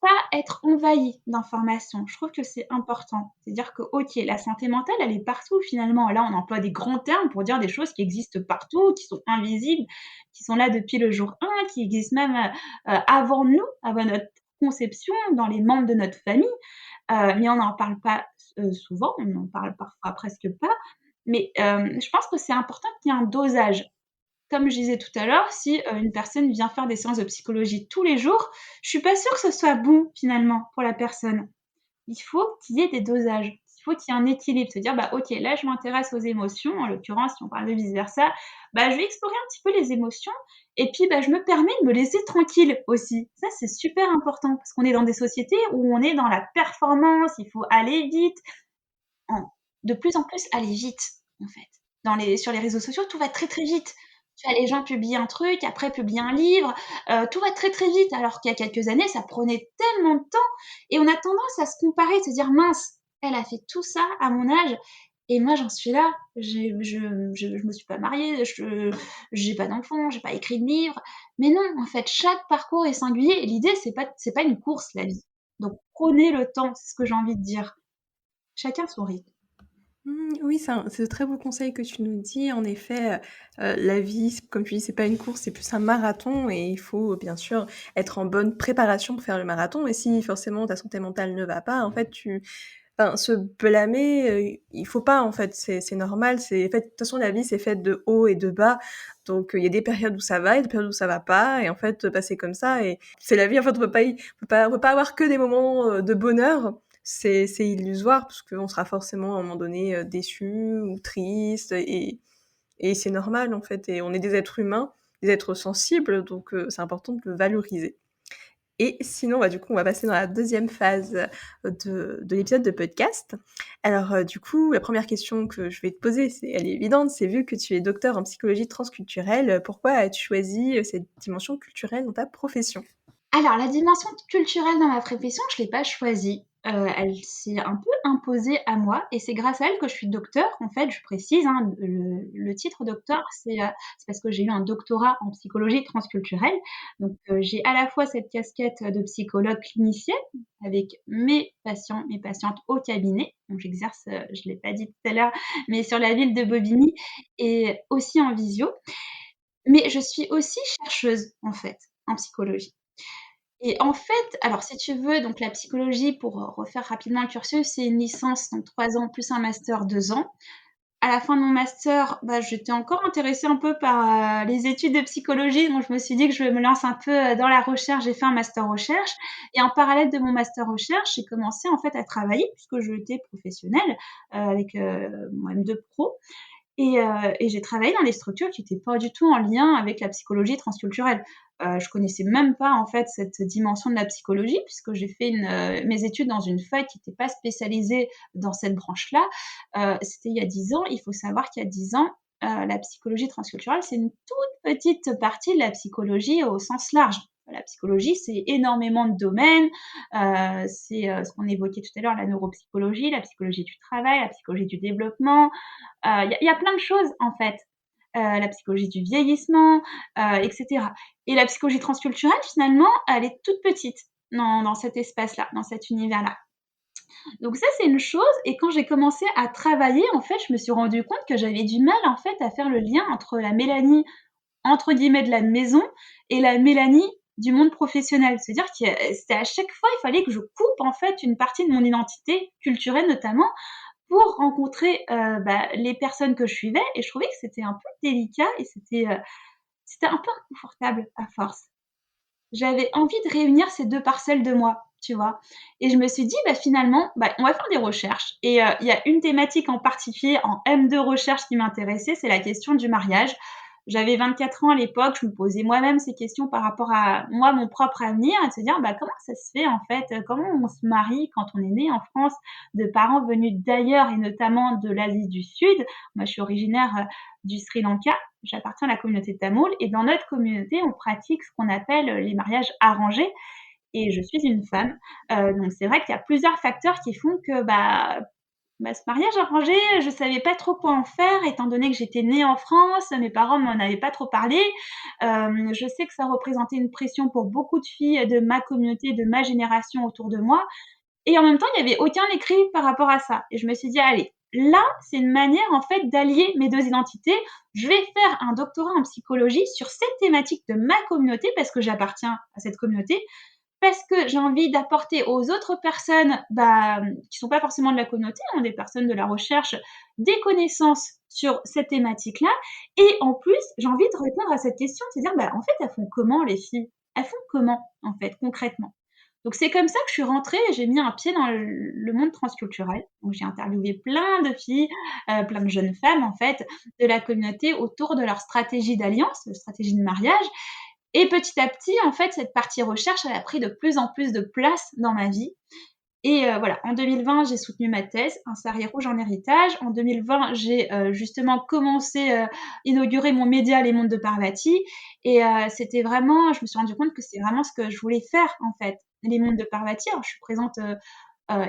pas être envahi d'informations. Je trouve que c'est important. C'est-à-dire que, OK, la santé mentale, elle est partout finalement. Là, on emploie des grands termes pour dire des choses qui existent partout, qui sont invisibles, qui sont là depuis le jour 1, qui existent même, avant nous, avant notre conception, dans les membres de notre famille, mais on n'en parle pas souvent, on en parle parfois presque pas. Mais, je pense que c'est important qu'il y ait un dosage. Comme je disais tout à l'heure, si, une personne vient faire des séances de psychologie tous les jours, je suis pas sûre que ce soit bon finalement pour la personne. Il faut qu'il y ait des dosages. Il faut qu'il y ait un équilibre, se dire: «OK, là je m'intéresse aux émotions», en l'occurrence si on parle de vice versa, je vais explorer un petit peu les émotions et puis, je me permets de me laisser tranquille aussi. Ça, c'est super important parce qu'on est dans des sociétés où on est dans la performance, il faut aller vite, en de plus en plus aller vite, en fait. Sur les réseaux sociaux, tout va très, très vite. Tu vois, les gens publient un truc, après publient un livre, tout va très, très vite, alors qu'il y a quelques années, ça prenait tellement de temps et on a tendance à se comparer, se dire: «Mince, elle a fait tout ça à mon âge et moi j'en suis là, je me suis pas mariée, j'ai pas d'enfant, j'ai pas écrit de livre». Mais non, en fait, chaque parcours est singulier et l'idée c'est pas une course, la vie. Donc prenez le temps, c'est ce que j'ai envie de dire. Chacun son rythme. Oui, c'est de très beaux conseils que tu nous dis. En effet, la vie, comme tu dis, c'est pas une course, c'est plus un marathon et il faut bien sûr être en bonne préparation pour faire le marathon et si forcément ta santé mentale ne va pas, en fait, enfin, se blâmer, il faut pas, en fait, c'est normal, c'est en fait, de toute façon, la vie, c'est faite de hauts et de bas, donc il y a des périodes où ça va et des périodes où ça va pas et en fait, bah, c'est comme ça et c'est la vie, en fait, on peut pas avoir que des moments, de bonheur. C'est illusoire parce qu'on sera forcément, à un moment donné, déçu ou triste et c'est normal, en fait et on est des êtres humains, des êtres sensibles, donc c'est important de le valoriser. Et sinon, bah, du coup, on va passer dans la deuxième phase de l'épisode de podcast. Alors, du coup, la première question que je vais te poser, elle est évidente, c'est vu que tu es docteur en psychologie transculturelle, pourquoi as-tu choisi cette dimension culturelle dans ta profession? Alors, la dimension culturelle dans ma profession, je l'ai pas choisie. Elle s'est un peu imposée à moi et c'est grâce à elle que je suis docteur. En fait, je précise, hein, le titre docteur, c'est parce que j'ai eu un doctorat en psychologie transculturelle. Donc, j'ai à la fois cette casquette de psychologue clinicienne avec mes patients, mes patientes au cabinet. Donc, j'exerce, je l'ai pas dit tout à l'heure, mais sur la ville de Bobigny et aussi en visio. Mais je suis aussi chercheuse, en fait, en psychologie. Et en fait, alors si tu veux, donc la psychologie, pour refaire rapidement le cursus, c'est une licence, donc 3 ans plus un master 2 ans. À la fin de mon master, bah, j'étais encore intéressée un peu par les études de psychologie, donc je me suis dit que je me lance un peu dans la recherche. J'ai fait un master recherche et en parallèle de mon master recherche, j'ai commencé en fait à travailler puisque j'étais professionnelle avec mon M2 Pro et j'ai travaillé dans des structures qui étaient pas du tout en lien avec la psychologie transculturelle. Je connaissais même pas, en fait, cette dimension de la psychologie puisque j'ai fait mes études dans une fac qui était pas spécialisée dans cette branche-là. C'était il y a 10 ans. Il faut savoir qu'il y a 10 ans, la psychologie transculturelle, c'est une toute petite partie de la psychologie au sens large. La psychologie, c'est énormément de domaines, c'est, ce qu'on évoquait tout à l'heure, la neuropsychologie, la psychologie du travail, la psychologie du développement, il y a plein de choses en fait. La psychologie du vieillissement, et cetera. Et la psychologie transculturelle finalement, elle est toute petite dans cet espace-là, dans cet univers-là. Donc ça, c'est une chose et quand j'ai commencé à travailler, en fait, je me suis rendu compte que j'avais du mal, en fait, à faire le lien entre la Mélanie, entre guillemets, «de la maison» et la Mélanie du monde professionnel. C'est-à-dire que c'était à chaque fois, il fallait que je coupe, en fait, une partie de mon identité culturelle notamment pour rencontrer, bah, les personnes que je suivais et je trouvais que c'était un peu délicat et c'était un peu inconfortable à force. J'avais envie de réunir ces 2 parcelles de moi, tu vois? Et je me suis dit: «Bah, finalement, bah, on va faire des recherches» et il y a une thématique en particulier en M2 recherche qui m'intéressait, c'est la question du mariage. J'avais 24 ans à l'époque, je me posais moi-même ces questions par rapport à moi, mon propre avenir et de se dire: «Bah, comment ça se fait en fait? Comment on se marie quand on est né en France de parents venus d'ailleurs et notamment de l'Asie du Sud?» Moi, je suis originaire, du Sri Lanka, j'appartiens à la communauté tamoule et dans notre communauté, on pratique ce qu'on appelle, les mariages arrangés et je suis une femme. Donc c'est vrai qu'il y a plusieurs facteurs qui font que, bah, ce mariage arrangé, je savais pas trop quoi en faire étant donné que j'étais née en France, mes parents m'en avaient pas trop parlé. Je sais que ça représentait une pression pour beaucoup de filles de ma communauté, de ma génération autour de moi et en même temps, il y avait aucun écrit par rapport à ça et je me suis dit: «Allez, là, c'est une manière en fait d'allier mes 2 identités. Je vais faire un doctorat en psychologie sur cette thématique de ma communauté parce que j'appartiens à cette communauté, parce que j'ai envie d'apporter aux autres personnes, qui sont pas forcément de la communauté, hein, des personnes de la recherche, des connaissances sur cette thématique-là et en plus, j'ai envie de répondre à cette question, de se dire: «Bah, en fait, elles font comment les filles? Elles font comment, en fait, concrètement?» Donc c'est comme ça que je suis rentrée et j'ai mis un pied dans le monde transculturel. Donc j'ai interviewé plein de filles, plein de jeunes femmes, en fait, de la communauté autour de leur stratégie d'alliance, de stratégie de mariage et petit à petit, en fait, cette partie recherche, elle a pris de plus en plus de place dans ma vie et voilà, en 2020, j'ai soutenu ma thèse, Un sarré rouge en héritage. En 2020, j'ai, justement commencé, inauguré mon média Les Mondes de Parvati et c'était vraiment je me suis rendu compte que c'est vraiment ce que je voulais faire, en fait, Les Mondes de Parvati. Alors je suis présente,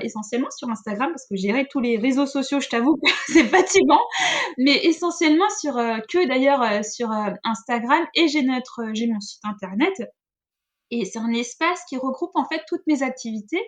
essentiellement sur Instagram parce que gérer tous les réseaux sociaux, je t'avoue que c'est fatigant, mais essentiellement que d'ailleurs, sur, Instagram et j'ai mon site internet et c'est un espace qui regroupe en fait toutes mes activités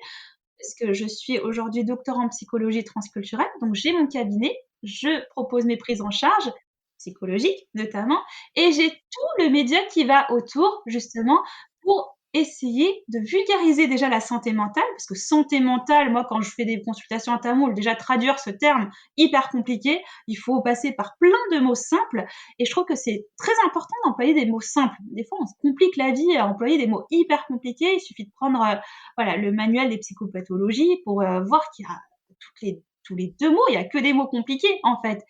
parce que je suis aujourd'hui docteur en psychologie transculturelle, donc j'ai mon cabinet, je propose mes prises en charge psychologiques notamment et j'ai tout le média qui va autour justement pour essayer de vulgariser déjà la santé mentale, parce que santé mentale, moi, quand je fais des consultations en tamoul, déjà traduire ce terme hyper compliqué, il faut passer par plein de mots simples, et je trouve que c'est très important d'employer des mots simples. Des fois, on se complique la vie à employer des mots hyper compliqués, il suffit de prendre voilà, le manuel des psychopathologies pour voir qu'il y a tous les 2 mots, il y a que des mots compliqués, en fait.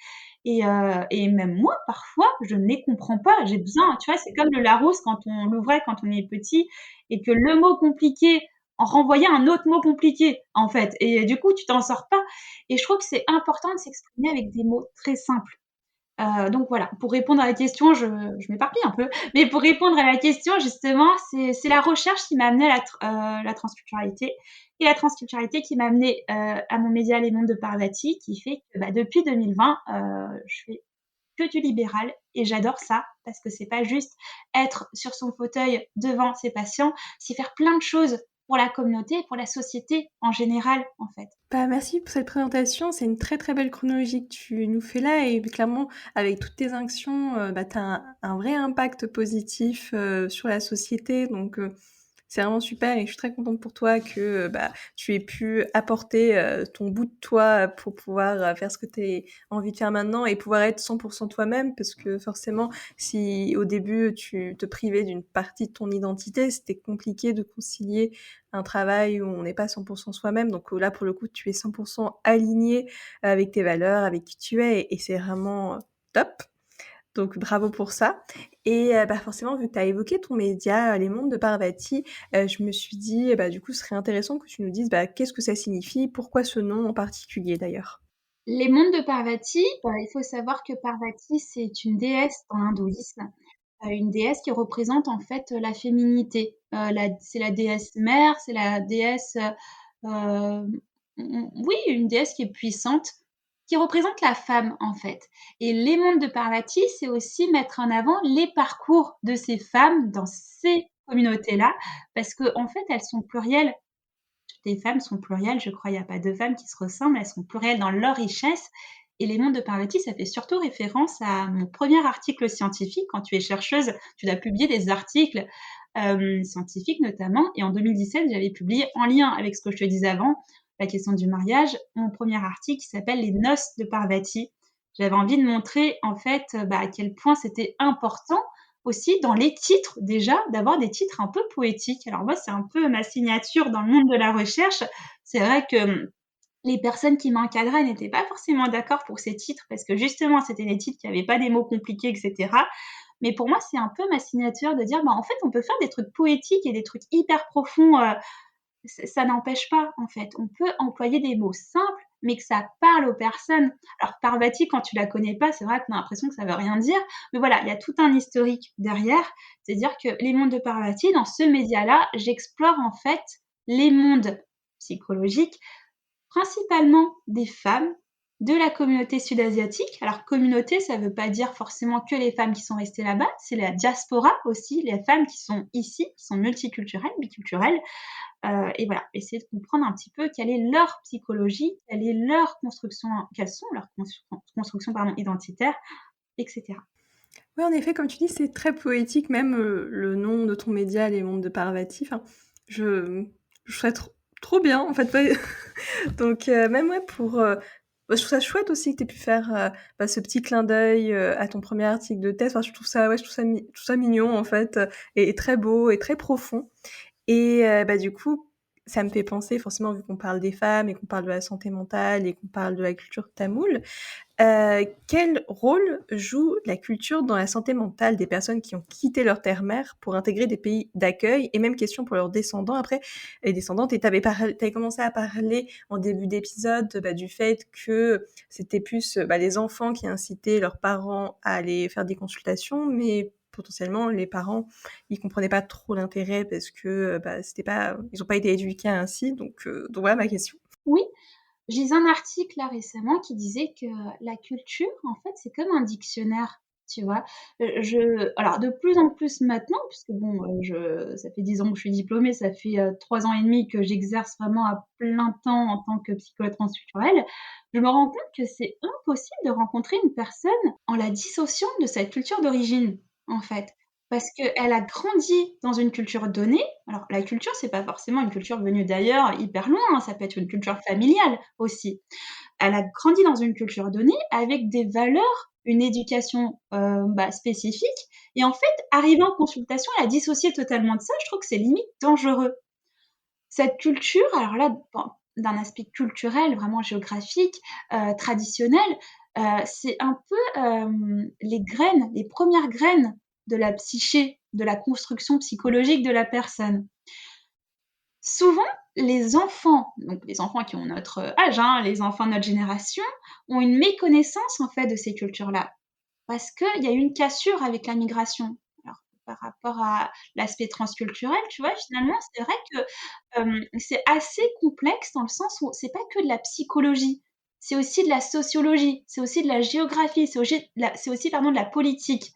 Et même moi, parfois, je ne les comprends pas. J'ai besoin, tu vois, c'est comme le Larousse quand on l'ouvrait quand on est petit et que le mot compliqué en renvoyait un autre mot compliqué, en fait. Et du coup, tu t'en sors pas. Et je trouve que c'est important de s'exprimer avec des mots très simples. Donc voilà, pour répondre à la question, je m'éparpille un peu, mais pour répondre à la question, justement, c'est la recherche qui m'a amenée à la transculturalité et la transculturalité qui m'a amenée à mon média Les Mondes de Parvati, qui fait que bah, depuis 2020, je fais que du libéral et j'adore ça parce que c'est pas juste être sur son fauteuil devant ses patients, c'est faire plein de choses pour la communauté, pour la société en général, en fait. Bah, merci pour cette présentation. C'est une très très belle chronologie que tu nous fais là et clairement, avec toutes tes actions, bah, tu as un vrai impact positif sur la société. Donc, c'est vraiment super et je suis très contente pour toi que bah, tu aies pu apporter ton bout de toi pour pouvoir faire ce que tu as envie de faire maintenant et pouvoir être 100% toi-même parce que forcément, si au début tu te privais d'une partie de ton identité, c'était compliqué de concilier un travail où on n'est pas 100% soi-même. Donc là, pour le coup, tu es 100% aligné avec tes valeurs, avec qui tu es et c'est vraiment top. Donc bravo pour ça. Et bah, forcément, vu que tu as évoqué ton média, Les Mondes de Parvati, je me suis dit, bah, du coup, ce serait intéressant que tu nous dises bah, qu'est-ce que ça signifie, pourquoi ce nom en particulier d'ailleurs. Les mondes de Parvati, il faut savoir que Parvati, c'est une déesse dans l'hindouisme, une déesse qui représente en fait la féminité. C'est la déesse mère, c'est la déesse, euh, oui, une déesse qui est puissante, qui représente la femme en fait. Et les mondes de Parvati, c'est aussi mettre en avant les parcours de ces femmes dans ces communautés-là, parce que en fait, elles sont plurielles. Toutes les femmes sont plurielles, je crois, il n'y a pas deux femmes qui se ressemblent, elles sont plurielles dans leur richesse. Et les mondes de Parvati, ça fait surtout référence à mon premier article scientifique. Quand tu es chercheuse, tu dois publier des articles scientifiques notamment. Et en 2017, j'avais publié en lien avec ce que je te disais avant, la question du mariage, mon premier article qui s'appelle Les noces de Parvati. J'avais envie de montrer en fait bah, à quel point c'était important aussi dans les titres déjà, d'avoir des titres un peu poétiques. Alors moi, c'est un peu ma signature dans le monde de la recherche. C'est vrai que les personnes qui m'encadraient n'étaient pas forcément d'accord pour ces titres parce que justement, c'était des titres qui n'avaient pas des mots compliqués, etc. Mais pour moi, c'est un peu ma signature de dire, bah, en fait, on peut faire des trucs poétiques et des trucs hyper profonds. Ça n'empêche pas, en fait. On peut employer des mots simples, mais que ça parle aux personnes. Alors, Parvati, quand tu la connais pas, c'est vrai qu'on a l'impression que ça veut rien dire. Mais voilà, il y a tout un historique derrière. C'est-à-dire que les mondes de Parvati, dans ce média-là, j'explore en fait les mondes psychologiques, principalement des femmes de la communauté sud-asiatique. Alors, communauté, ça ne veut pas dire forcément que les femmes qui sont restées là-bas, c'est la diaspora aussi, les femmes qui sont ici, qui sont multiculturelles, biculturelles. Et voilà, essayer de comprendre un petit peu quelle est leur psychologie, quelle est leur construction, quelles sont leurs constructions pardon, identitaires, etc. Oui, en effet, comme tu dis, c'est très poétique, même le nom de ton média, Les Mondes de Parvati. Enfin, je serais trop bien, en fait. Ouais. Donc, même ouais, bah, je trouve ça chouette aussi que tu aies pu faire bah, ce petit clin d'œil à ton premier article de thèse. Enfin, je trouve ça mignon, en fait, et très beau et très profond. Et bah, du coup, ça me fait penser, forcément, vu qu'on parle des femmes et qu'on parle de la santé mentale et qu'on parle de la culture tamoule, quel rôle joue la culture dans la santé mentale des personnes qui ont quitté leur terre-mère pour intégrer des pays d'accueil? Et même question pour leurs descendants après, les descendantes. Et tu commencé à parler en début d'épisode bah, du fait que c'était plus bah, les enfants qui incitaient leurs parents à aller faire des consultations, mais potentiellement les parents ils comprenaient pas trop l'intérêt parce que bah, c'était pas, ils ont pas été éduqués ainsi. Donc voilà ma question. Oui, j'ai lu un article là récemment qui disait que la culture, en fait, c'est comme un dictionnaire. Tu vois, alors de plus en plus maintenant, puisque bon, ça fait 10 ans que je suis diplômée, ça fait 3 ans et demi que j'exerce vraiment à plein temps en tant que psychologue transculturelle, je me rends compte que c'est impossible de rencontrer une personne en la dissociant de sa culture d'origine, en fait. Parce qu'elle a grandi dans une culture donnée. Alors la culture, c'est pas forcément une culture venue d'ailleurs, hyper loin, hein, ça peut être une culture familiale aussi. Elle a grandi dans une culture donnée avec des valeurs, une éducation, spécifique et en fait, arrivée en consultation, elle a dissocié totalement de ça. Je trouve que c'est limite dangereux. Cette culture, alors là, bon, d'un aspect culturel, vraiment géographique, traditionnel, c'est un peu, les graines, les premières graines de la psyché, de la construction psychologique de la personne. Souvent, les enfants, donc les enfants qui ont notre âge, hein, les enfants de notre génération, ont une méconnaissance en fait de ces cultures-là. Parce qu'il y a eu une cassure avec la migration. Alors, par rapport à l'aspect transculturel, tu vois, finalement, c'est vrai que c'est assez complexe dans le sens où c'est pas que de la psychologie, c'est aussi de la sociologie, c'est aussi de la géographie, c'est aussi pardon, de la politique.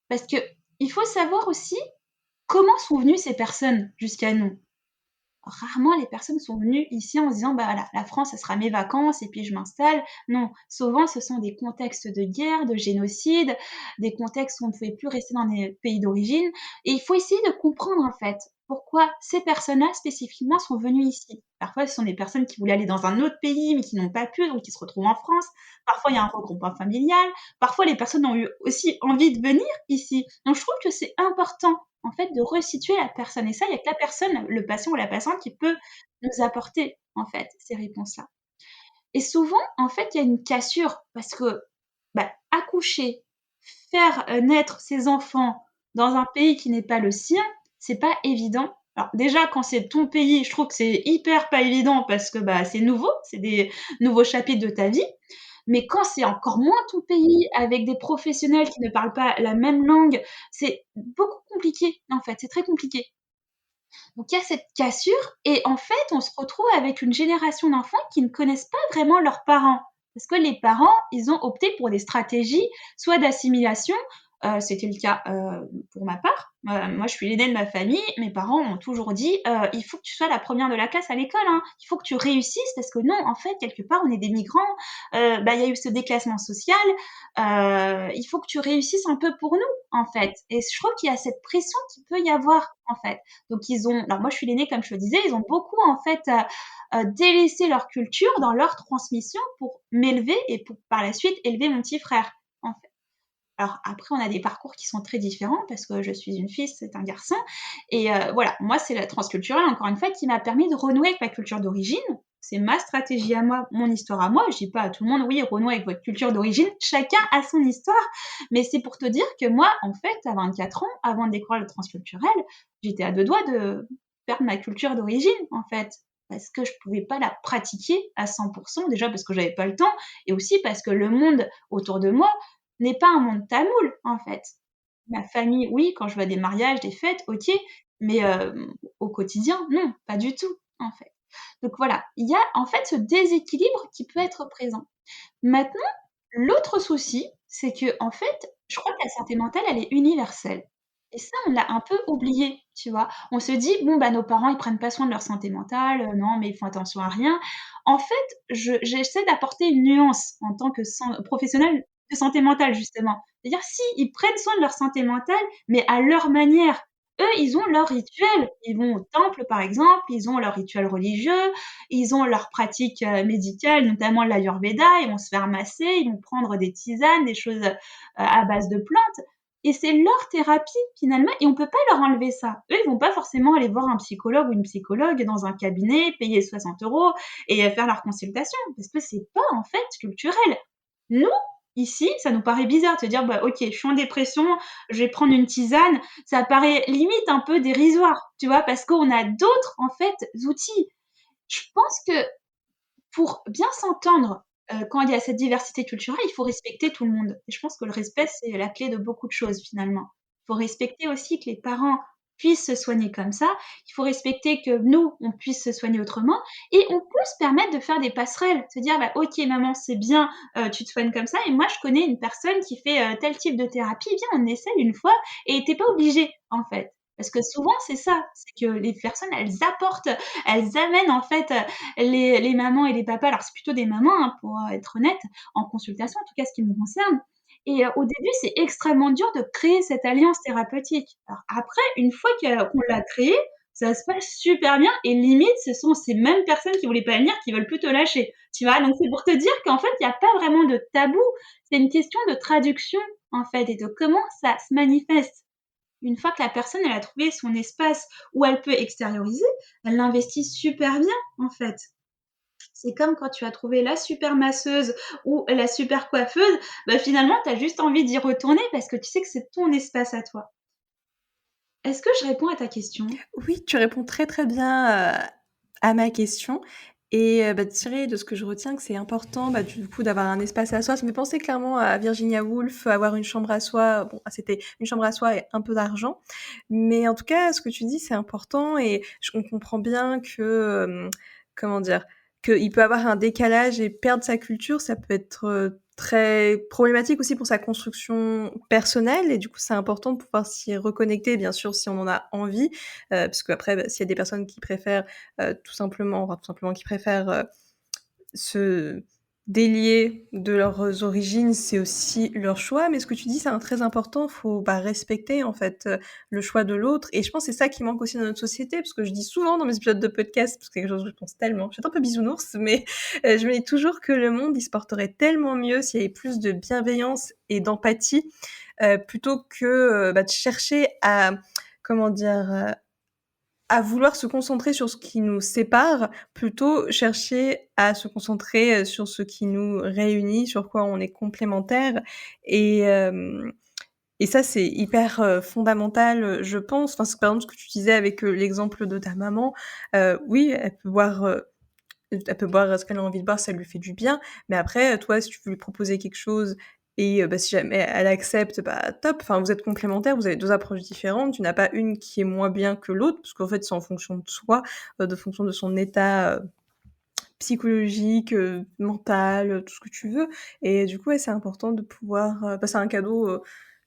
Parce que il faut savoir aussi comment sont venues ces personnes jusqu'à nous. Rarement les personnes sont venues ici en se disant: «Bah, voilà, la France, ça sera mes vacances et puis je m'installe». Non, souvent ce sont des contextes de guerre, de génocide, des contextes où on ne pouvait plus rester dans les pays d'origine et il faut essayer de comprendre, en fait, pourquoi ces personnes-là, spécifiquement, sont venues ici. Parfois, ce sont des personnes qui voulaient aller dans un autre pays, mais qui n'ont pas pu, donc qui se retrouvent en France. Parfois, il y a un regroupement familial. Parfois, les personnes ont eu aussi envie de venir ici. Donc je trouve que c'est important en fait, de resituer la personne et ça, il y a que la personne, le patient ou la patiente qui peut nous apporter, en fait, ces réponses-là et souvent, en fait, il y a une cassure parce que, accoucher, faire, naître ses enfants dans un pays qui n'est pas le sien, c'est pas évident. Alors déjà, quand c'est ton pays, je trouve que c'est hyper pas évident parce que, c'est nouveau, c'est des nouveaux chapitres de ta vie. Mais quand c'est encore moins ton pays, avec des professionnels qui ne parlent pas la même langue, c'est beaucoup compliqué, en fait, c'est très compliqué. Donc il y a cette cassure et en fait, on se retrouve avec une génération d'enfants qui ne connaissent pas vraiment leurs parents. Parce que les parents, ils ont opté pour des stratégies, soit d'assimilation, c'était le cas pour ma part. Moi, je suis l'aînée de ma famille. Mes parents m'ont toujours dit il faut que tu sois la première de la classe à l'école. Hein. Il faut que tu réussisses parce que non, en fait, quelque part, on est des migrants. Il y a eu ce déclassement social. Il faut que tu réussisses un peu pour nous, en fait. Et je trouve qu'il y a cette pression qu'il peut y avoir, en fait. Donc alors moi je suis l'aînée comme je le disais, ils ont beaucoup en fait délaissé leur culture dans leur transmission pour m'élever et pour par la suite élever mon petit frère. En fait. Alors après on a des parcours qui sont très différents parce que je suis une fille, c'est un garçon et voilà, moi c'est la transculturelle encore une fois qui m'a permis de renouer avec ma culture d'origine. C'est ma stratégie à moi, mon histoire à moi. Je dis pas à tout le monde oui, renouer avec votre culture d'origine, chacun a son histoire, mais c'est pour te dire que moi en fait à 24 ans, avant de découvrir le transculturel, j'étais à deux doigts de perdre ma culture d'origine en fait parce que je pouvais pas la pratiquer à 100%, déjà parce que j'avais pas le temps et aussi parce que le monde autour de moi n'est pas un monde tamoul, en fait. Ma famille, oui, quand je vois des mariages, des fêtes, OK, mais au quotidien, non, pas du tout, en fait. Donc voilà, il y a en fait ce déséquilibre qui peut être présent. Maintenant, l'autre souci, c'est qu'en fait, je crois que la santé mentale, elle est universelle et ça, on l'a un peu oublié, tu vois? On se dit: «Bon, nos parents, ils prennent pas soin de leur santé mentale, non, mais ils font attention à rien». En fait, j'essaie d'apporter une nuance en tant que professionnelle de santé mentale, justement. C'est-à-dire, si, ils prennent soin de leur santé mentale, mais à leur manière. Eux, ils ont leur rituel. Ils vont au temple, par exemple, ils ont leur rituel religieux, ils ont leurs pratiques, médicales, notamment l'ayurveda, ils vont se faire masser, ils vont prendre des tisanes, des choses, à base de plantes et c'est leur thérapie finalement et on peut pas leur enlever ça. Eux, ils vont pas forcément aller voir un psychologue ou une psychologue dans un cabinet, payer 60 € et faire leur consultation parce que c'est pas, en fait, culturel. Nous, ici, ça nous paraît bizarre de se dire: «OK, je suis en dépression, je vais prendre une tisane». Ça paraît limite un peu dérisoire, tu vois? Parce qu'on a d'autres, en fait, outils. Je pense que pour bien s'entendre, quand il y a cette diversité culturelle, il faut respecter tout le monde et je pense que le respect, c'est la clé de beaucoup de choses finalement. Il faut respecter aussi que les parents puissent se soigner comme ça, il faut respecter que nous, on puisse se soigner autrement et on peut se permettre de faire des passerelles, se dire: «OK maman, c'est bien, tu te soignes comme ça et moi je connais une personne qui fait, tel type de thérapie, viens on essaye une fois» et tu es pas obligé en fait. Parce que souvent c'est ça, c'est que les personnes elles amènent en fait, les mamans et les papas, alors c'est plutôt des mamans, hein, pour être honnête, en consultation, en tout cas ce qui me concerne. et au début, c'est extrêmement dur de créer cette alliance thérapeutique. Alors après, une fois qu'on l'a créée, ça se passe super bien et limite, ce sont ces mêmes personnes qui voulaient pas venir qui veulent plus te lâcher, tu vois? Donc c'est pour te dire qu'en fait, il y a pas vraiment de tabou, c'est une question de traduction, en fait, et de comment ça se manifeste. Une fois que la personne, elle a trouvé son espace où elle peut extérioriser, elle l'investit super bien, en fait. C'est comme quand tu as trouvé la super masseuse ou la super coiffeuse, bah, finalement, tu as juste envie d'y retourner parce que tu sais que c'est ton espace à toi. Est-ce que je réponds à ta question? Oui, tu réponds très, très bien, à ma question et bah, tiré de ce que je retiens que c'est important, bah, du coup, d'avoir un espace à soi. Ça me fait penser clairement à Virginia Woolf, avoir une chambre à soi. Bon, c'était une chambre à soi et un peu d'argent. Mais en tout cas, ce que tu dis, c'est important et on comprend bien que, comment dire? Qu'il peut avoir un décalage et perdre sa culture, ça peut être, très problématique aussi pour sa construction personnelle et du coup, c'est important de pouvoir s'y reconnecter, bien sûr, si on en a envie, parce qu'après, bah, s'il y a des personnes qui préfèrent, tout simplement qui préfèrent, se délier de leurs origines, c'est aussi leur choix. Mais ce que tu dis, c'est un très important. Faut, bah, respecter, en fait, le choix de l'autre et je pense que c'est ça qui manque aussi dans notre société parce que je dis souvent dans mes épisodes de podcast, parce que c'est quelque chose que je pense tellement, je suis un peu bisounours, mais je me dis toujours que le monde, il se porterait tellement mieux s'il y avait plus de bienveillance et d'empathie, plutôt que, bah, de chercher à, comment dire? À vouloir se concentrer sur ce qui nous sépare, plutôt chercher à se concentrer, sur ce qui nous réunit, sur quoi on est complémentaires et hem et ça, c'est hyper, fondamental, je pense. Enfin, c'est par exemple ce que tu disais avec, l'exemple de ta maman. Oui, elle peut boire ce qu'elle a envie de boire, ça lui fait du bien. Mais après, toi, si tu veux lui proposer quelque chose et bah, si jamais elle accepte, bah, top. Enfin, vous êtes complémentaires, vous avez 2 approches différentes. Tu n'as pas une qui est moins bien que l'autre, parce qu'en fait, c'est en fonction de soi, de fonction de son état, psychologique, mental, tout ce que tu veux. Et du coup, ouais, c'est important de pouvoir, bah, c'est un cadeau,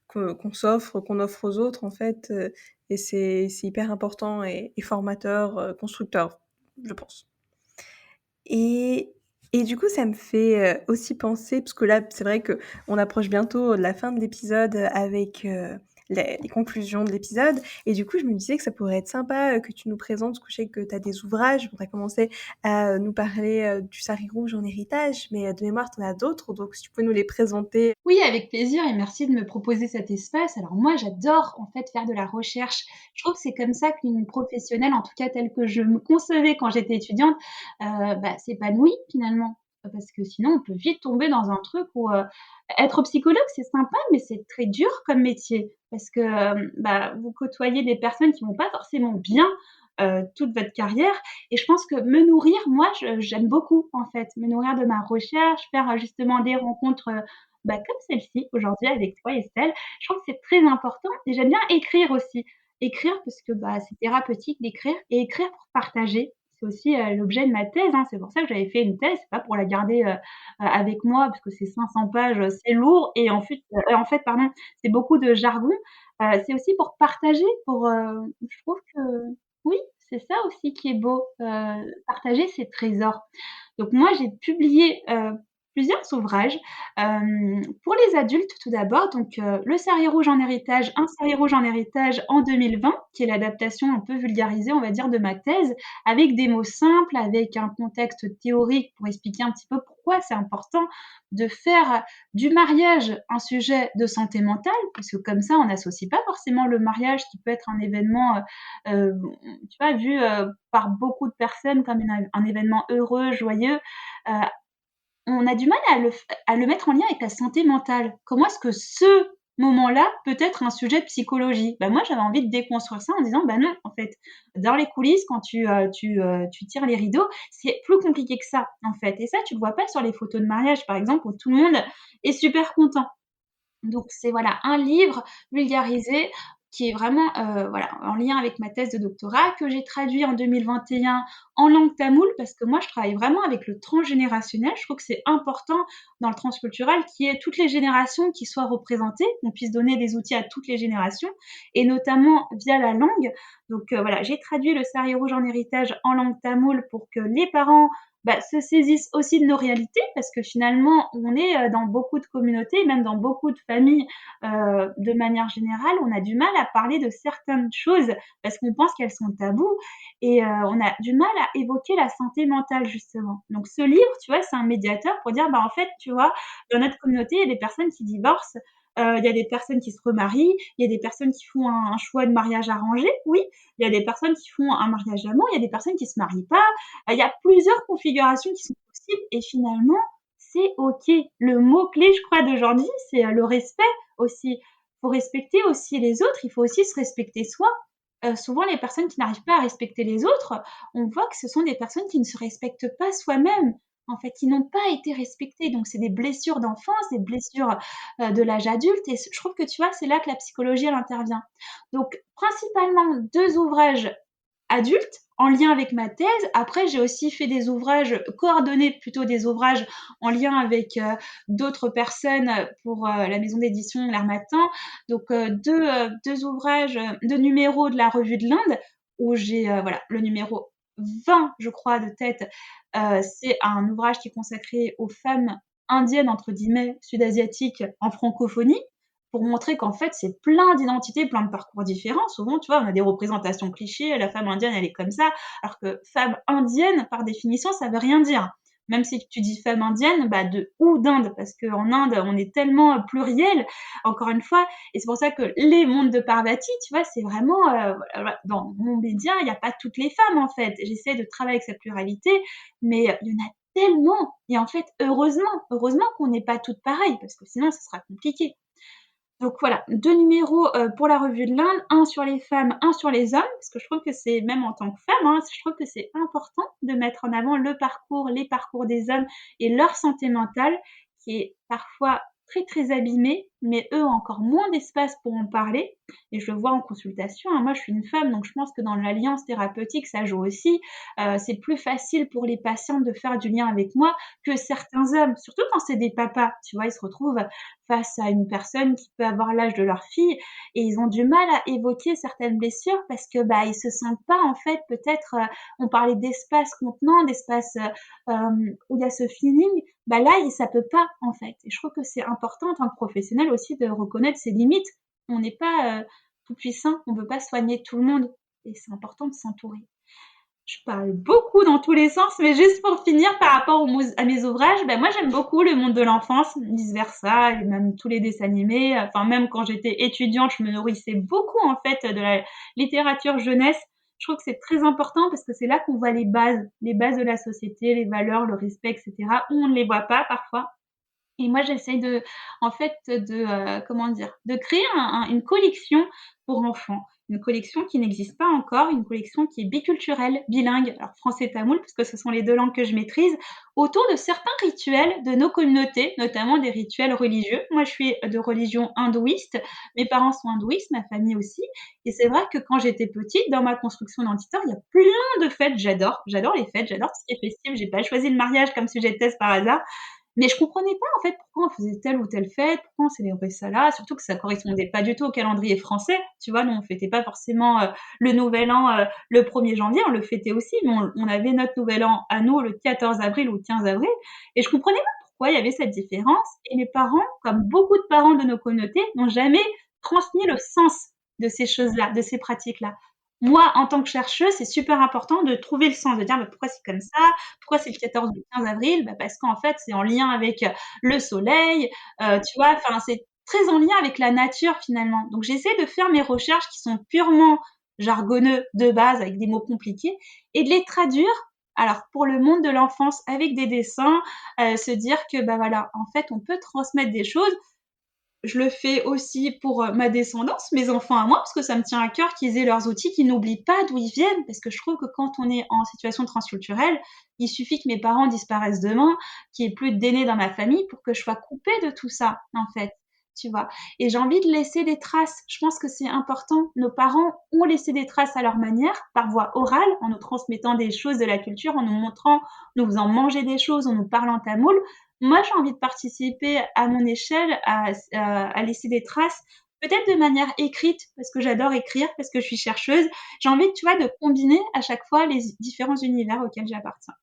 qu'on s'offre, qu'on offre aux autres, en fait, et c'est hyper important et formateur, constructeur, je pense. Et et du coup, ça me fait, aussi penser parce que là, c'est vrai qu'on approche bientôt de la fin de l'épisode, avec, les conclusions de l'épisode et du coup, je me disais que ça pourrait être sympa, que tu nous présentes, parce que je sais que tu as des ouvrages. Tu as commencé à, nous parler, du Sari rouge en héritage, mais, de mémoire, tu en as d'autres, donc si tu peux nous les présenter. Oui, avec plaisir et merci de me proposer cet espace. Alors moi, j'adore en fait faire de la recherche. Je trouve que c'est comme ça qu'une professionnelle, en tout cas telle que je me concevais quand j'étais étudiante, bah, s'épanouit finalement. Parce que sinon, on peut vite tomber dans un truc où être psychologue, c'est sympa, mais c'est très dur comme métier. Parce que bah, vous côtoyez des personnes qui vont pas forcément bien toute votre carrière. Et je pense que me nourrir, moi, j'aime beaucoup en fait, me nourrir de ma recherche, faire justement des rencontres bah, comme celle-ci aujourd'hui avec toi Estelle. Je trouve que c'est très important et j'aime bien écrire aussi. Écrire parce que bah, c'est thérapeutique d'écrire et écrire pour partager. C'est aussi l'objet de ma thèse, hein. C'est pour ça que j'avais fait une thèse, c'est pas pour la garder avec moi parce que c'est 500 pages, c'est lourd et en fait pardon, c'est beaucoup de jargon. C'est aussi pour partager, pour je trouve que oui, c'est ça aussi qui est beau, partager ses trésors. Donc moi, j'ai publié, plusieurs ouvrages, pour les adultes tout d'abord, donc Le Cerisier rouge en héritage, Un cerisier rouge en héritage en 2020, qui est l'adaptation un peu vulgarisée, on va dire, de ma thèse, avec des mots simples, avec un contexte théorique pour expliquer un petit peu pourquoi c'est important de faire du mariage un sujet de santé mentale, parce que comme ça, on n'associe pas forcément le mariage qui peut être un événement, tu vois, vu, par beaucoup de personnes comme un événement heureux, joyeux, heu, on a du mal à le mettre en lien avec la santé mentale. Comment est-ce que ce moment-là peut être un sujet de psychologie? Bah, moi, j'avais envie de déconstruire ça en disant: «Bah, non, en fait, dans les coulisses, quand tu tires les rideaux, c'est plus compliqué que ça, en fait» et ça, tu le vois pas sur les photos de mariage, par exemple, où tout le monde est super content. Donc c'est voilà, un livre vulgarisé qui est vraiment, voilà, en lien avec ma thèse de doctorat que j'ai traduit en 2021 en langue tamoule parce que moi je travaille vraiment avec le transgénérationnel. Je trouve que c'est important dans le transculturel qu'il y ait toutes les générations qui soient représentées, qu'on puisse donner des outils à toutes les générations et notamment via la langue. Donc voilà, j'ai traduit Le Cerisier rouge en héritage en langue tamoule pour que les parents se saisissent aussi de nos réalités, parce que finalement, on est dans beaucoup de communautés, même dans beaucoup de familles, de manière générale, on a du mal à parler de certaines choses parce qu'on pense qu'elles sont tabous et on a du mal à évoquer la santé mentale justement. Donc ce livre, tu vois, c'est un médiateur pour dire, en fait, tu vois, dans notre communauté, il y a des personnes qui divorcent, il y a des personnes qui se remarient, il y a des personnes qui font un choix de mariage arrangé, oui, il y a des personnes qui font un mariage d'amour, il y a des personnes qui se marient pas, il y a plusieurs configurations qui sont possibles et finalement, c'est OK. Le mot-clé, je crois, d'aujourd'hui, c'est le respect aussi. Il faut respecter aussi les autres, il faut aussi se respecter soi. Souvent, les personnes qui n'arrivent pas à respecter les autres, on voit que ce sont des personnes qui ne se respectent pas soi-même, en fait, qui n'ont pas été respectées. Donc, c'est des blessures d'enfance, des blessures de l'âge adulte. Et je trouve que, tu vois, c'est là que la psychologie, elle intervient. Donc, principalement, 2 ouvrages adultes en lien avec ma thèse. Après, j'ai aussi fait des ouvrages, coordonnés plutôt des ouvrages en lien avec d'autres personnes pour la maison d'édition L'Harmattan. Donc, deux ouvrages, deux numéros de la revue de l'Inde où j'ai, voilà, le numéro 20, je crois, de tête. C'est un ouvrage qui est consacré aux femmes indiennes, entre guillemets, sud-asiatiques en francophonie pour montrer qu'en fait, c'est plein d'identités, plein de parcours différents. Souvent, tu vois, on a des représentations clichés, la femme indienne, elle est comme ça, alors que femme indienne, par définition, ça veut rien dire. Même si tu dis femme indienne, de ou d'Inde, parce qu'en Inde, on est tellement pluriel, encore une fois, et c'est pour ça que les mondes de Parvati, tu vois, c'est vraiment, voilà, dans mon média, il n'y a pas toutes les femmes, en fait. J'essaie de travailler avec cette pluralité, mais il y en a tellement. Et en fait, heureusement qu'on n'est pas toutes pareilles, parce que sinon, ce sera compliqué. Donc voilà, 2 numéros, pour la revue de l'Inde, un sur les femmes, un sur les hommes, parce que je trouve que c'est même en tant que femme, hein, je trouve que c'est important de mettre en avant les parcours des hommes et leur santé mentale qui est parfois très, très abîmée, mais eux ont encore moins d'espace pour en parler et je le vois en consultation, hein. Moi, je suis une femme, donc je pense que dans l'alliance thérapeutique, ça joue aussi. C'est plus facile pour les patientes de faire du lien avec moi que certains hommes, surtout quand c'est des papas, tu vois? Ils se retrouvent face à une personne qui peut avoir l'âge de leur fille et ils ont du mal à évoquer certaines blessures parce que ils se sentent pas en fait peut-être on parlait d'espace contenant, d'espace où il y a ce feeling, là ça peut pas en fait. Et je trouve que c'est important en tant que professionnel aussi de reconnaître ses limites. On n'est pas tout puissant, on peut pas soigner tout le monde et c'est important de s'entourer. Je parle beaucoup dans tous les sens, mais juste pour finir, par rapport à mes ouvrages, moi j'aime beaucoup le monde de l'enfance, vice versa, et même tous les dessins animés. Enfin, même quand j'étais étudiante, je me nourrissais beaucoup en fait de la littérature jeunesse. Je trouve que c'est très important parce que c'est là qu'on voit les bases de la société, les valeurs, le respect, etc. Où on ne les voit pas parfois. Et moi, j'essaie en fait, comment dire, de créer une collection pour enfants. Une collection qui n'existe pas encore, une collection qui est biculturelle, bilingue, alors français-tamoul, parce que ce sont les 2 langues que je maîtrise, autour de certains rituels de nos communautés, notamment des rituels religieux. Moi, je suis de religion hindouiste, mes parents sont hindouistes, ma famille aussi, et c'est vrai que quand j'étais petite, dans ma construction identitaire, il y a plein de fêtes, j'adore les fêtes, j'adore tout ce qui est festif, j'ai pas choisi le mariage comme sujet de thèse par hasard, mais je comprenais pas, en fait, pourquoi on faisait telle ou telle fête, pourquoi on célébrait ça là, surtout que ça correspondait pas du tout au calendrier français. Tu vois, nous, on fêtait pas forcément le nouvel an le 1er janvier, on le fêtait aussi, mais on avait notre nouvel an à nous le 14 avril ou le 15 avril, et je comprenais pas pourquoi il y avait cette différence, et mes parents, comme beaucoup de parents de nos communautés, n'ont jamais transmis le sens de ces choses-là, de ces pratiques-là. Moi, en tant que chercheuse, c'est super important de trouver le sens, de dire pourquoi c'est comme ça, pourquoi c'est le 14 ou le 15 avril? Parce qu'en fait, c'est en lien avec le soleil, tu vois? Enfin, c'est très en lien avec la nature finalement. Donc j'essaie de faire mes recherches qui sont purement jargonneux de base avec des mots compliqués et de les traduire, alors pour le monde de l'enfance avec des dessins, se dire que, voilà, en fait, on peut transmettre des choses. Je le fais aussi pour ma descendance, mes enfants à moi, parce que ça me tient à cœur qu'ils aient leurs outils, qu'ils n'oublient pas d'où ils viennent, parce que je trouve que quand on est en situation transculturelle, il suffit que mes parents disparaissent demain, qu'il n'y ait plus d'aînés dans ma famille pour que je sois coupée de tout ça, en fait, tu vois. Et j'ai envie de laisser des traces. Je pense que c'est important. Nos parents ont laissé des traces à leur manière, par voie orale, en nous transmettant des choses de la culture, en nous montrant, nous faisant manger des choses, en nous parlant tamoul. Moi, j'ai envie de participer à mon échelle, à laisser des traces, peut-être de manière écrite, parce que j'adore écrire, parce que je suis chercheuse. J'ai envie, tu vois, de combiner à chaque fois les différents univers auxquels j'appartiens.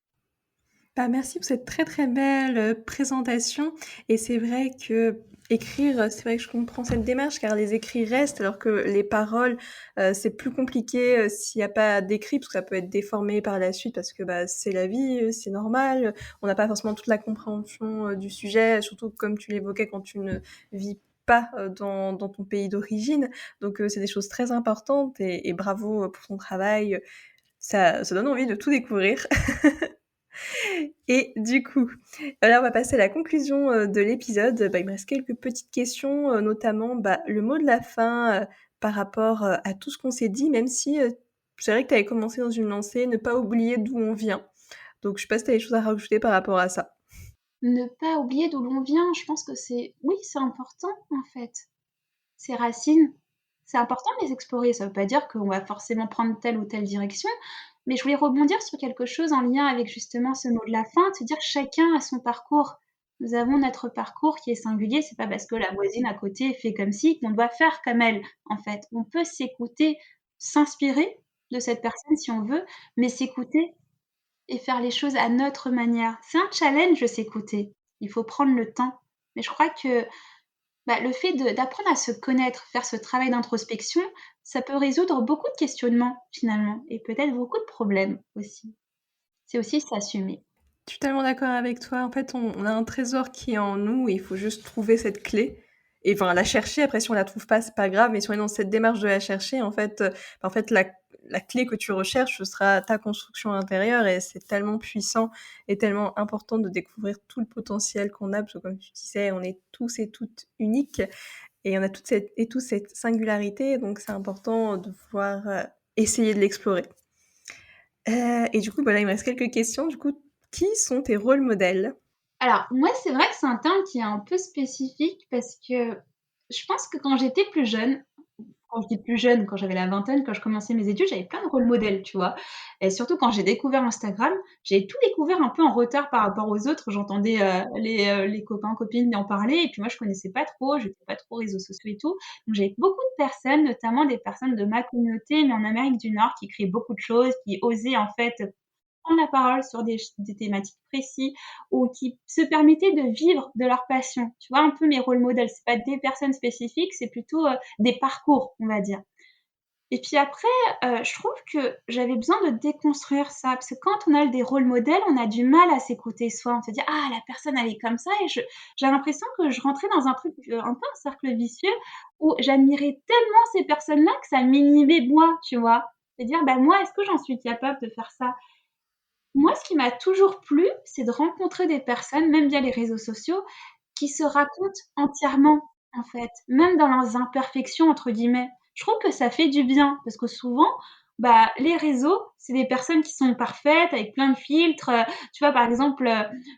Bah, merci pour cette très, très belle, présentation et c'est vrai qu'écrire, c'est vrai que je comprends cette démarche car les écrits restent alors que les paroles, c'est plus compliqué, s'il y a pas d'écrit parce que ça peut être déformé par la suite parce que, bah, c'est la vie, c'est normal, on n'a pas forcément toute la compréhension, du sujet, surtout comme tu l'évoquais quand tu ne vis pas, dans ton pays d'origine. Donc, c'est des choses très importantes et bravo, pour ton travail, ça donne envie de tout découvrir. Et du coup, là, on va passer à la conclusion, de l'épisode. Bah, il me reste quelques petites questions, notamment, bah, le mot de la fin, par rapport, à tout ce qu'on s'est dit, même si, c'est vrai que tu avais commencé dans une lancée, ne pas oublier d'où on vient. Donc je sais pas si tu as des choses à rajouter par rapport à ça? Ne pas oublier d'où l'on vient, je pense que oui, c'est important en fait. Ses racines, c'est important de les explorer. Ça veut pas dire qu'on va forcément prendre telle ou telle direction, mais je voulais rebondir sur quelque chose en lien avec justement ce mot de la fin, de se dire chacun a son parcours. Nous avons notre parcours qui est singulier, c'est pas parce que la voisine à côté fait comme si qu'on doit faire comme elle, en fait. On peut s'écouter, s'inspirer de cette personne si on veut, mais s'écouter et faire les choses à notre manière. C'est un challenge de s'écouter. Il faut prendre le temps. Mais je crois que bah, le fait d'apprendre à se connaître, faire ce travail d'introspection, ça peut résoudre beaucoup de questionnements finalement et peut-être beaucoup de problèmes aussi. C'est aussi s'assumer. Je suis tellement d'accord avec toi. En fait, on a un trésor qui est en nous et il faut juste trouver cette clé et enfin la chercher. Après, si on la trouve pas, c'est pas grave, mais si on est dans cette démarche de la chercher, en fait, la clé que tu recherches, ce sera ta construction intérieure et c'est tellement puissant et tellement important de découvrir tout le potentiel qu'on a parce que comme tu disais, on est tous et toutes uniques et on a toute cette et tous cette singularité, donc c'est important de pouvoir, essayer de l'explorer. Et du coup, bah, là, il me reste quelques questions. Du coup, qui sont tes rôles modèles? Alors, moi, c'est vrai que c'est un terme qui est un peu spécifique parce que je pense que quand j'étais plus jeune, quand je dis plus jeune, quand j'avais la vingtaine, quand je commençais mes études, j'avais plein de rôles modèles, tu vois? Et surtout quand j'ai découvert Instagram, j'ai tout découvert un peu en retard par rapport aux autres. J'entendais, les copains, copines en parler et puis moi je connaissais pas trop, j'étais pas trop réseaux sociaux et tout. Donc j'avais beaucoup de personnes, notamment des personnes de ma communauté, mais en Amérique du Nord, qui créaient beaucoup de choses, qui osaient en fait prendre la parole sur des thématiques précis ou qui se permettaient de vivre de leur passion. Tu vois, un peu mes rôles modèles, c'est pas des personnes spécifiques, c'est plutôt, des parcours, on va dire. Et puis après, je trouve que j'avais besoin de déconstruire ça, parce que quand on a des rôles modèles, on a du mal à s'écouter soi. On se dit: «Ah la personne elle est comme ça» et j'ai l'impression que je rentrais dans un truc, un peu un cercle vicieux où j'admirais tellement ces personnes-là que ça m'inhibait moi, tu vois? C'est-à-dire: «Bah moi, est-ce que j'en suis capable de faire ça?» Moi, ce qui m'a toujours plu, c'est de rencontrer des personnes, même via les réseaux sociaux, qui se racontent entièrement, en fait, même dans leurs «imperfections» entre guillemets. Je trouve que ça fait du bien parce que souvent, bah, les réseaux, c'est des personnes qui sont parfaites avec plein de filtres, tu vois? Par exemple,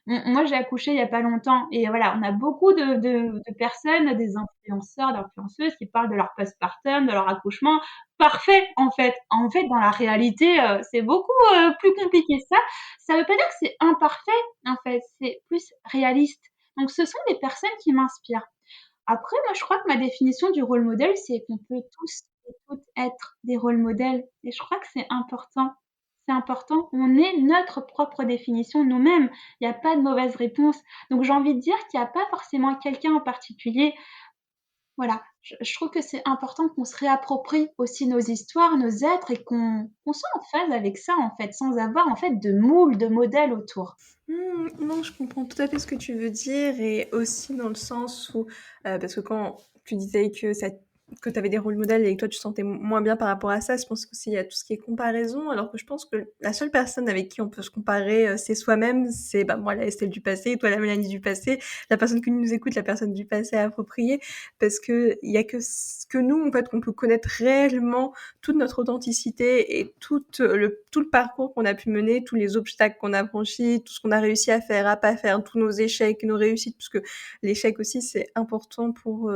moi j'ai accouché il y a pas longtemps et voilà, on a beaucoup de personnes, des influenceurs, d'influenceuses qui parlent de leur postpartum, de leur accouchement parfait, en fait. En fait, dans la réalité, c'est beaucoup, plus compliqué que ça. Ça veut pas dire que c'est imparfait, en fait, c'est plus réaliste. Donc ce sont des personnes qui m'inspirent. Après, moi, je crois que ma définition du rôle modèle, c'est qu'on peut tous et toutes être des rôles modèles et je crois que c'est important. C'est important. On est notre propre définition nous-mêmes. Il y a pas de mauvaise réponse. Donc j'ai envie de dire qu'il y a pas forcément quelqu'un en particulier. Voilà, je trouve que c'est important qu'on se réapproprie aussi nos histoires, nos êtres et qu'on soit en phase avec ça, en fait, sans avoir, en fait, de moule, de modèles autour. Non, je comprends tout à fait ce que tu veux dire et aussi dans le sens où, parce que quand tu disais que tu avais des rôles modèles et que toi tu te sentais moins bien par rapport à ça, je pense qu'aussi il y a tout ce qui est comparaison, alors que je pense que la seule personne avec qui on peut se comparer, c'est soi-même. C'est, bah, moi la Estelle du passé, toi la Mélanie du passé, la personne qui nous écoute, la personne du passé appropriée, parce qu'il y a que nous, en fait, qu'on peut connaître réellement toute notre authenticité et tout le parcours qu'on a pu mener, tous les obstacles qu'on a franchis, tout ce qu'on a réussi à faire, à pas faire, tous nos échecs, nos réussites, parce que l'échec aussi c'est important pour.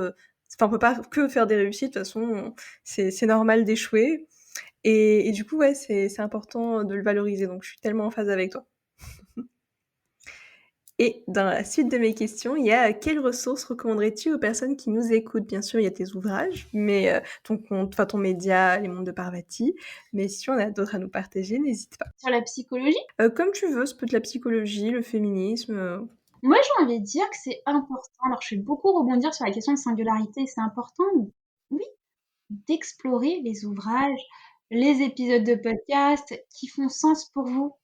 Enfin, on peut pas que faire des réussites. De toute façon, c'est normal d'échouer. Et du coup, ouais, c'est important de le valoriser. Donc, je suis tellement en phase avec toi. Et dans la suite de mes questions, il y a, quelles ressources recommanderais-tu aux personnes qui nous écoutent? Bien sûr, il y a tes ouvrages, mais ton compte, enfin ton média, Les Mondes de Parvati, mais si tu en as d'autres à nous partager, n'hésite pas. Sur la psychologie, Comme tu veux, ça peut être la psychologie, le féminisme, moi j'ai envie de dire que c'est important. Alors je vais beaucoup rebondir sur la question de singularité. C'est important, oui, d'explorer les ouvrages, les épisodes de podcast qui font sens pour vous.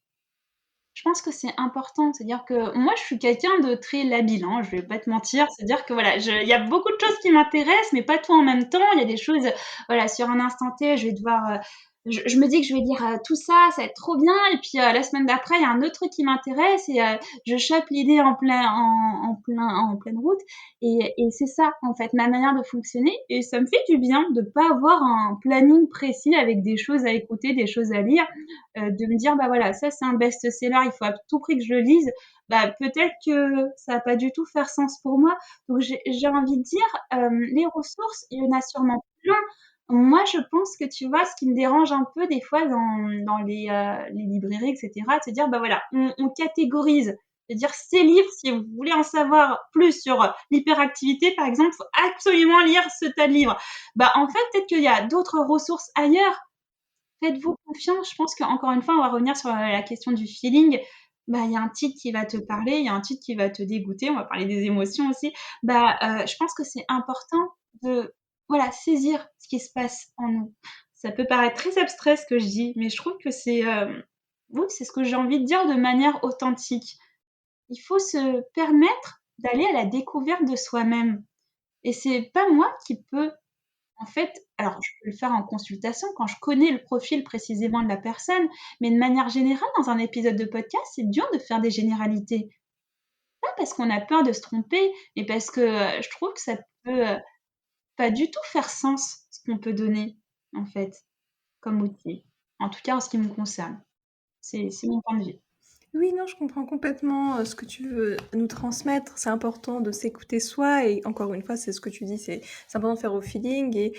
Je pense que c'est important. C'est-à-dire que moi, je suis quelqu'un de très labile, hein, je vais pas te mentir. C'est-à-dire que voilà, il y a beaucoup de choses qui m'intéressent, mais pas tout en même temps. Il y a des choses, voilà, sur un instant T, je vais devoir, je me dis que je vais lire tout ça, ça va être trop bien. Et puis la semaine d'après, il y a un autre truc qui m'intéresse et je chope l'idée en pleine route. Et c'est ça, en fait, ma manière de fonctionner. Et ça me fait du bien de pas avoir un planning précis avec des choses à écouter, des choses à lire, de me dire bah voilà, ça c'est un best-seller, il faut à tout prix que je le lise. Bah peut-être que ça va pas du tout faire sens pour moi. Donc j'ai envie de dire les ressources, il y en a sûrement plein. Moi, je pense que tu vois, ce qui me dérange un peu des fois dans les librairies, etc., c'est de dire, bah voilà, on catégorise. C'est-à-dire, ces livres, si vous voulez en savoir plus sur l'hyperactivité, par exemple, faut absolument lire ce tas de livres. Bah, en fait, peut-être qu'il y a d'autres ressources ailleurs. Faites-vous confiance. Je pense qu'encore une fois, on va revenir sur la question du feeling. Bah, il y a un titre qui va te parler, il y a un titre qui va te dégoûter. On va parler des émotions aussi. Bah, je pense que c'est important de, voilà, saisir ce qui se passe en nous. Ça peut paraître très abstrait ce que je dis, mais je trouve que c'est, oui, c'est ce que j'ai envie de dire de manière authentique. Il faut se permettre d'aller à la découverte de soi-même. Et c'est pas moi qui peux en fait, alors je peux le faire en consultation quand je connais le profil précisément de la personne, mais de manière générale, dans un épisode de podcast, c'est dur de faire des généralités. Pas parce qu'on a peur de se tromper, mais parce que je trouve que ça peut pas du tout faire sens ce qu'on peut donner, en fait, comme outil. En tout cas, en ce qui me concerne. C'est mon point de vue. Oui, non, je comprends complètement, ce que tu veux nous transmettre. C'est important de s'écouter soi et encore une fois, c'est ce que tu dis, c'est important de faire au feeling et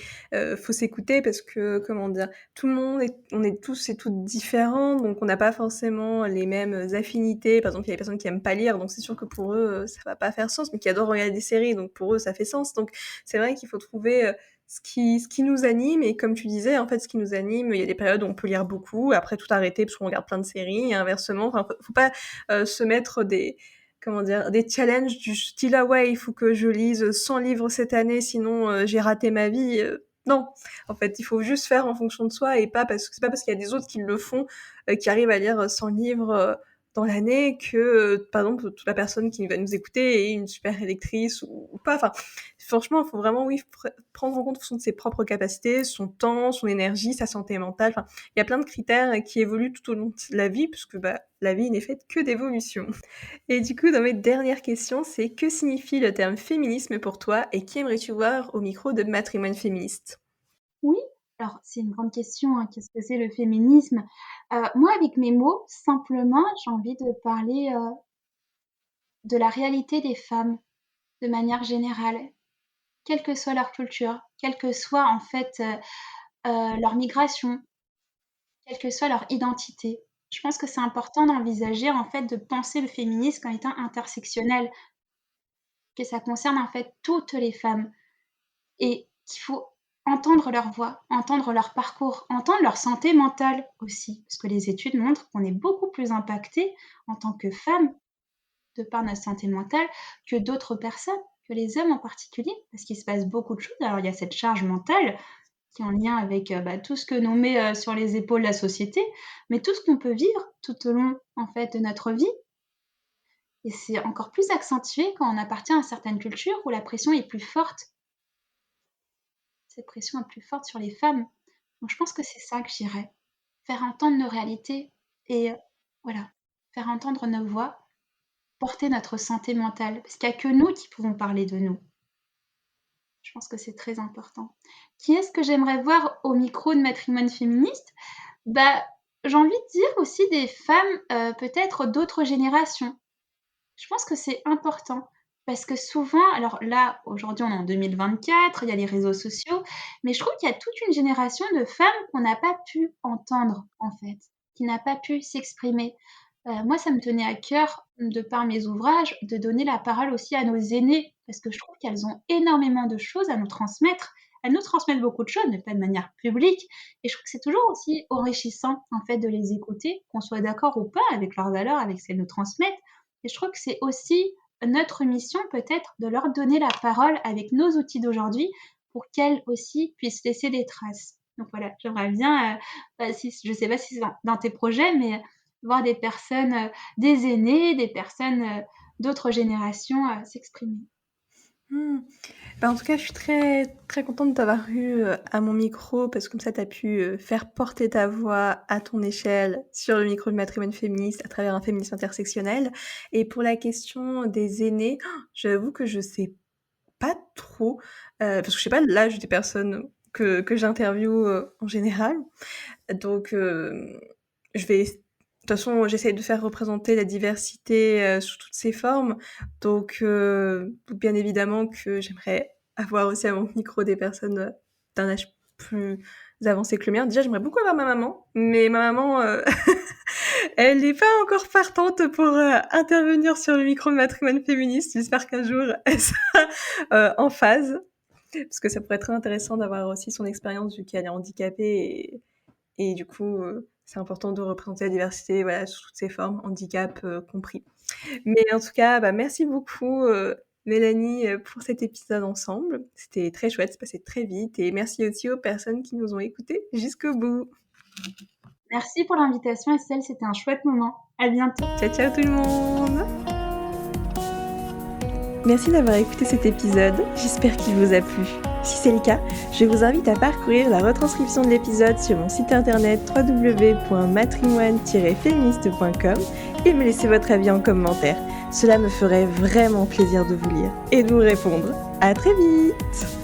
faut s'écouter parce que, comment dire? Tout le monde est on est tous et toutes différents, donc on n'a pas forcément les mêmes affinités. Par exemple, il y a des personnes qui aiment pas lire, donc c'est sûr que pour eux, ça va pas faire sens, mais qui adorent regarder des séries, donc pour eux, ça fait sens. Donc c'est vrai qu'il faut trouver, ce qui nous anime et comme tu disais, en fait, ce qui nous anime, il y a des périodes où on peut lire beaucoup, après tout arrêter parce qu'on regarde plein de séries et inversement. Enfin, faut pas se mettre des comment dire? Des challenges du style: «Ah ouais, il faut que je lise 100 livres cette année, sinon, j'ai raté ma vie», non. En fait, il faut juste faire en fonction de soi et pas parce que c'est pas parce qu'il y a des autres qui le font, qui arrivent à lire 100 livres, dans l'année que, par exemple, toute la personne qui va nous écouter est une super lectrice ou pas. Enfin, franchement, il faut vraiment, oui, prendre en compte en fonction de ses propres capacités, son temps, son énergie, sa santé mentale. Enfin, il y a plein de critères qui évoluent tout au long de la vie, puisque bah, la vie n'est faite que d'évolution. Et du coup, dans mes dernières questions, c'est que signifie le terme féminisme pour toi et qui aimerais-tu voir au micro de Matrimoine féministe? Oui, alors c'est une grande question, hein, qu'est-ce que c'est le féminisme? Moi, avec mes mots, simplement, j'ai envie de parler de la réalité des femmes de manière générale, quelle que soit leur culture, quelle que soit en fait leur migration, quelle que soit leur identité. Je pense que c'est important d'envisager en fait de penser le féminisme comme étant intersectionnel, que ça concerne en fait toutes les femmes et qu'il faut entendre leur voix, entendre leur parcours, entendre leur santé mentale aussi, parce que les études montrent qu'on est beaucoup plus impacté en tant que femme de par notre santé mentale que d'autres personnes, que les hommes en particulier, parce qu'il se passe beaucoup de choses. Alors il y a cette charge mentale qui est en lien avec bah, tout ce que l'on met sur les épaules de la société, mais tout ce qu'on peut vivre tout au long en fait de notre vie. Et c'est encore plus accentué quand on appartient à certaines cultures où la pression est plus forte. Cette pression est plus forte sur les femmes. Donc je pense que c'est ça que j'irais. Faire entendre nos réalités et voilà, faire entendre nos voix, porter notre santé mentale, parce qu'il n'y a que nous qui pouvons parler de nous. Je pense que c'est très important. Qui est-ce que j'aimerais voir au micro de Matrimoine féministe? Bah, j'ai envie de dire aussi des femmes, peut-être d'autres générations. Je pense que c'est important parce que souvent alors là, aujourd'hui, on est en 2024, il y a les réseaux sociaux, mais je trouve qu'il y a toute une génération de femmes qu'on n'a pas pu entendre, en fait, qui n'a pas pu s'exprimer. Moi, ça me tenait à cœur, de par mes ouvrages, de donner la parole aussi à nos aînés, parce que je trouve qu'elles ont énormément de choses à nous transmettre. Elles nous transmettent beaucoup de choses, mais pas de manière publique, et je trouve que c'est toujours aussi enrichissant, en fait, de les écouter, qu'on soit d'accord ou pas avec leurs valeurs, avec ce qu'elles nous transmettent, et je trouve que c'est aussi notre mission, peut-être, de leur donner la parole avec nos outils d'aujourd'hui, pour qu'elles aussi puissent laisser des traces. Donc voilà, j'aimerais bien, si je sais pas si c'est dans tes projets, mais voir des personnes, des aînés, des personnes, d'autres générations, s'exprimer. Mmh. Bah, en tout cas, je suis très, très contente de t'avoir eu, à mon micro parce que comme ça tu as pu, faire porter ta voix à ton échelle sur le micro de Matrimoine féministe à travers un féminisme intersectionnel et pour la question des aînés, j'avoue que je sais pas trop, parce que je sais pas l'âge des personnes que j'interviewe, en général. Donc, je vais de toute façon, j'essaye de faire représenter la diversité, sous toutes ses formes. Donc bien évidemment que j'aimerais avoir aussi à mon micro des personnes, d'un âge plus avancé que le mien. Déjà, j'aimerais beaucoup avoir ma maman, mais ma maman, elle n'est pas encore partante pour, intervenir sur le micro de Matrimoine féministe. J'espère qu'un jour, elle sera, en phase, parce que ça pourrait être très intéressant d'avoir aussi son expérience vu qu'elle est handicapée et du coup, c'est important de représenter la diversité, voilà, sous toutes ses formes, handicap, compris. Mais en tout cas, bah, merci beaucoup, Mélanie, pour cet épisode ensemble. C'était très chouette, c'est passé très vite et merci aussi aux personnes qui nous ont écoutés jusqu'au bout. Merci pour l'invitation, Estelle, c'était un chouette moment. À bientôt. Ciao, ciao tout le monde! Merci d'avoir écouté cet épisode, j'espère qu'il vous a plu. Si c'est le cas, je vous invite à parcourir la retranscription de l'épisode sur mon site internet www.matrimoine-féministe.com et me laisser votre avis en commentaire. Cela me ferait vraiment plaisir de vous lire et de vous répondre. À très vite!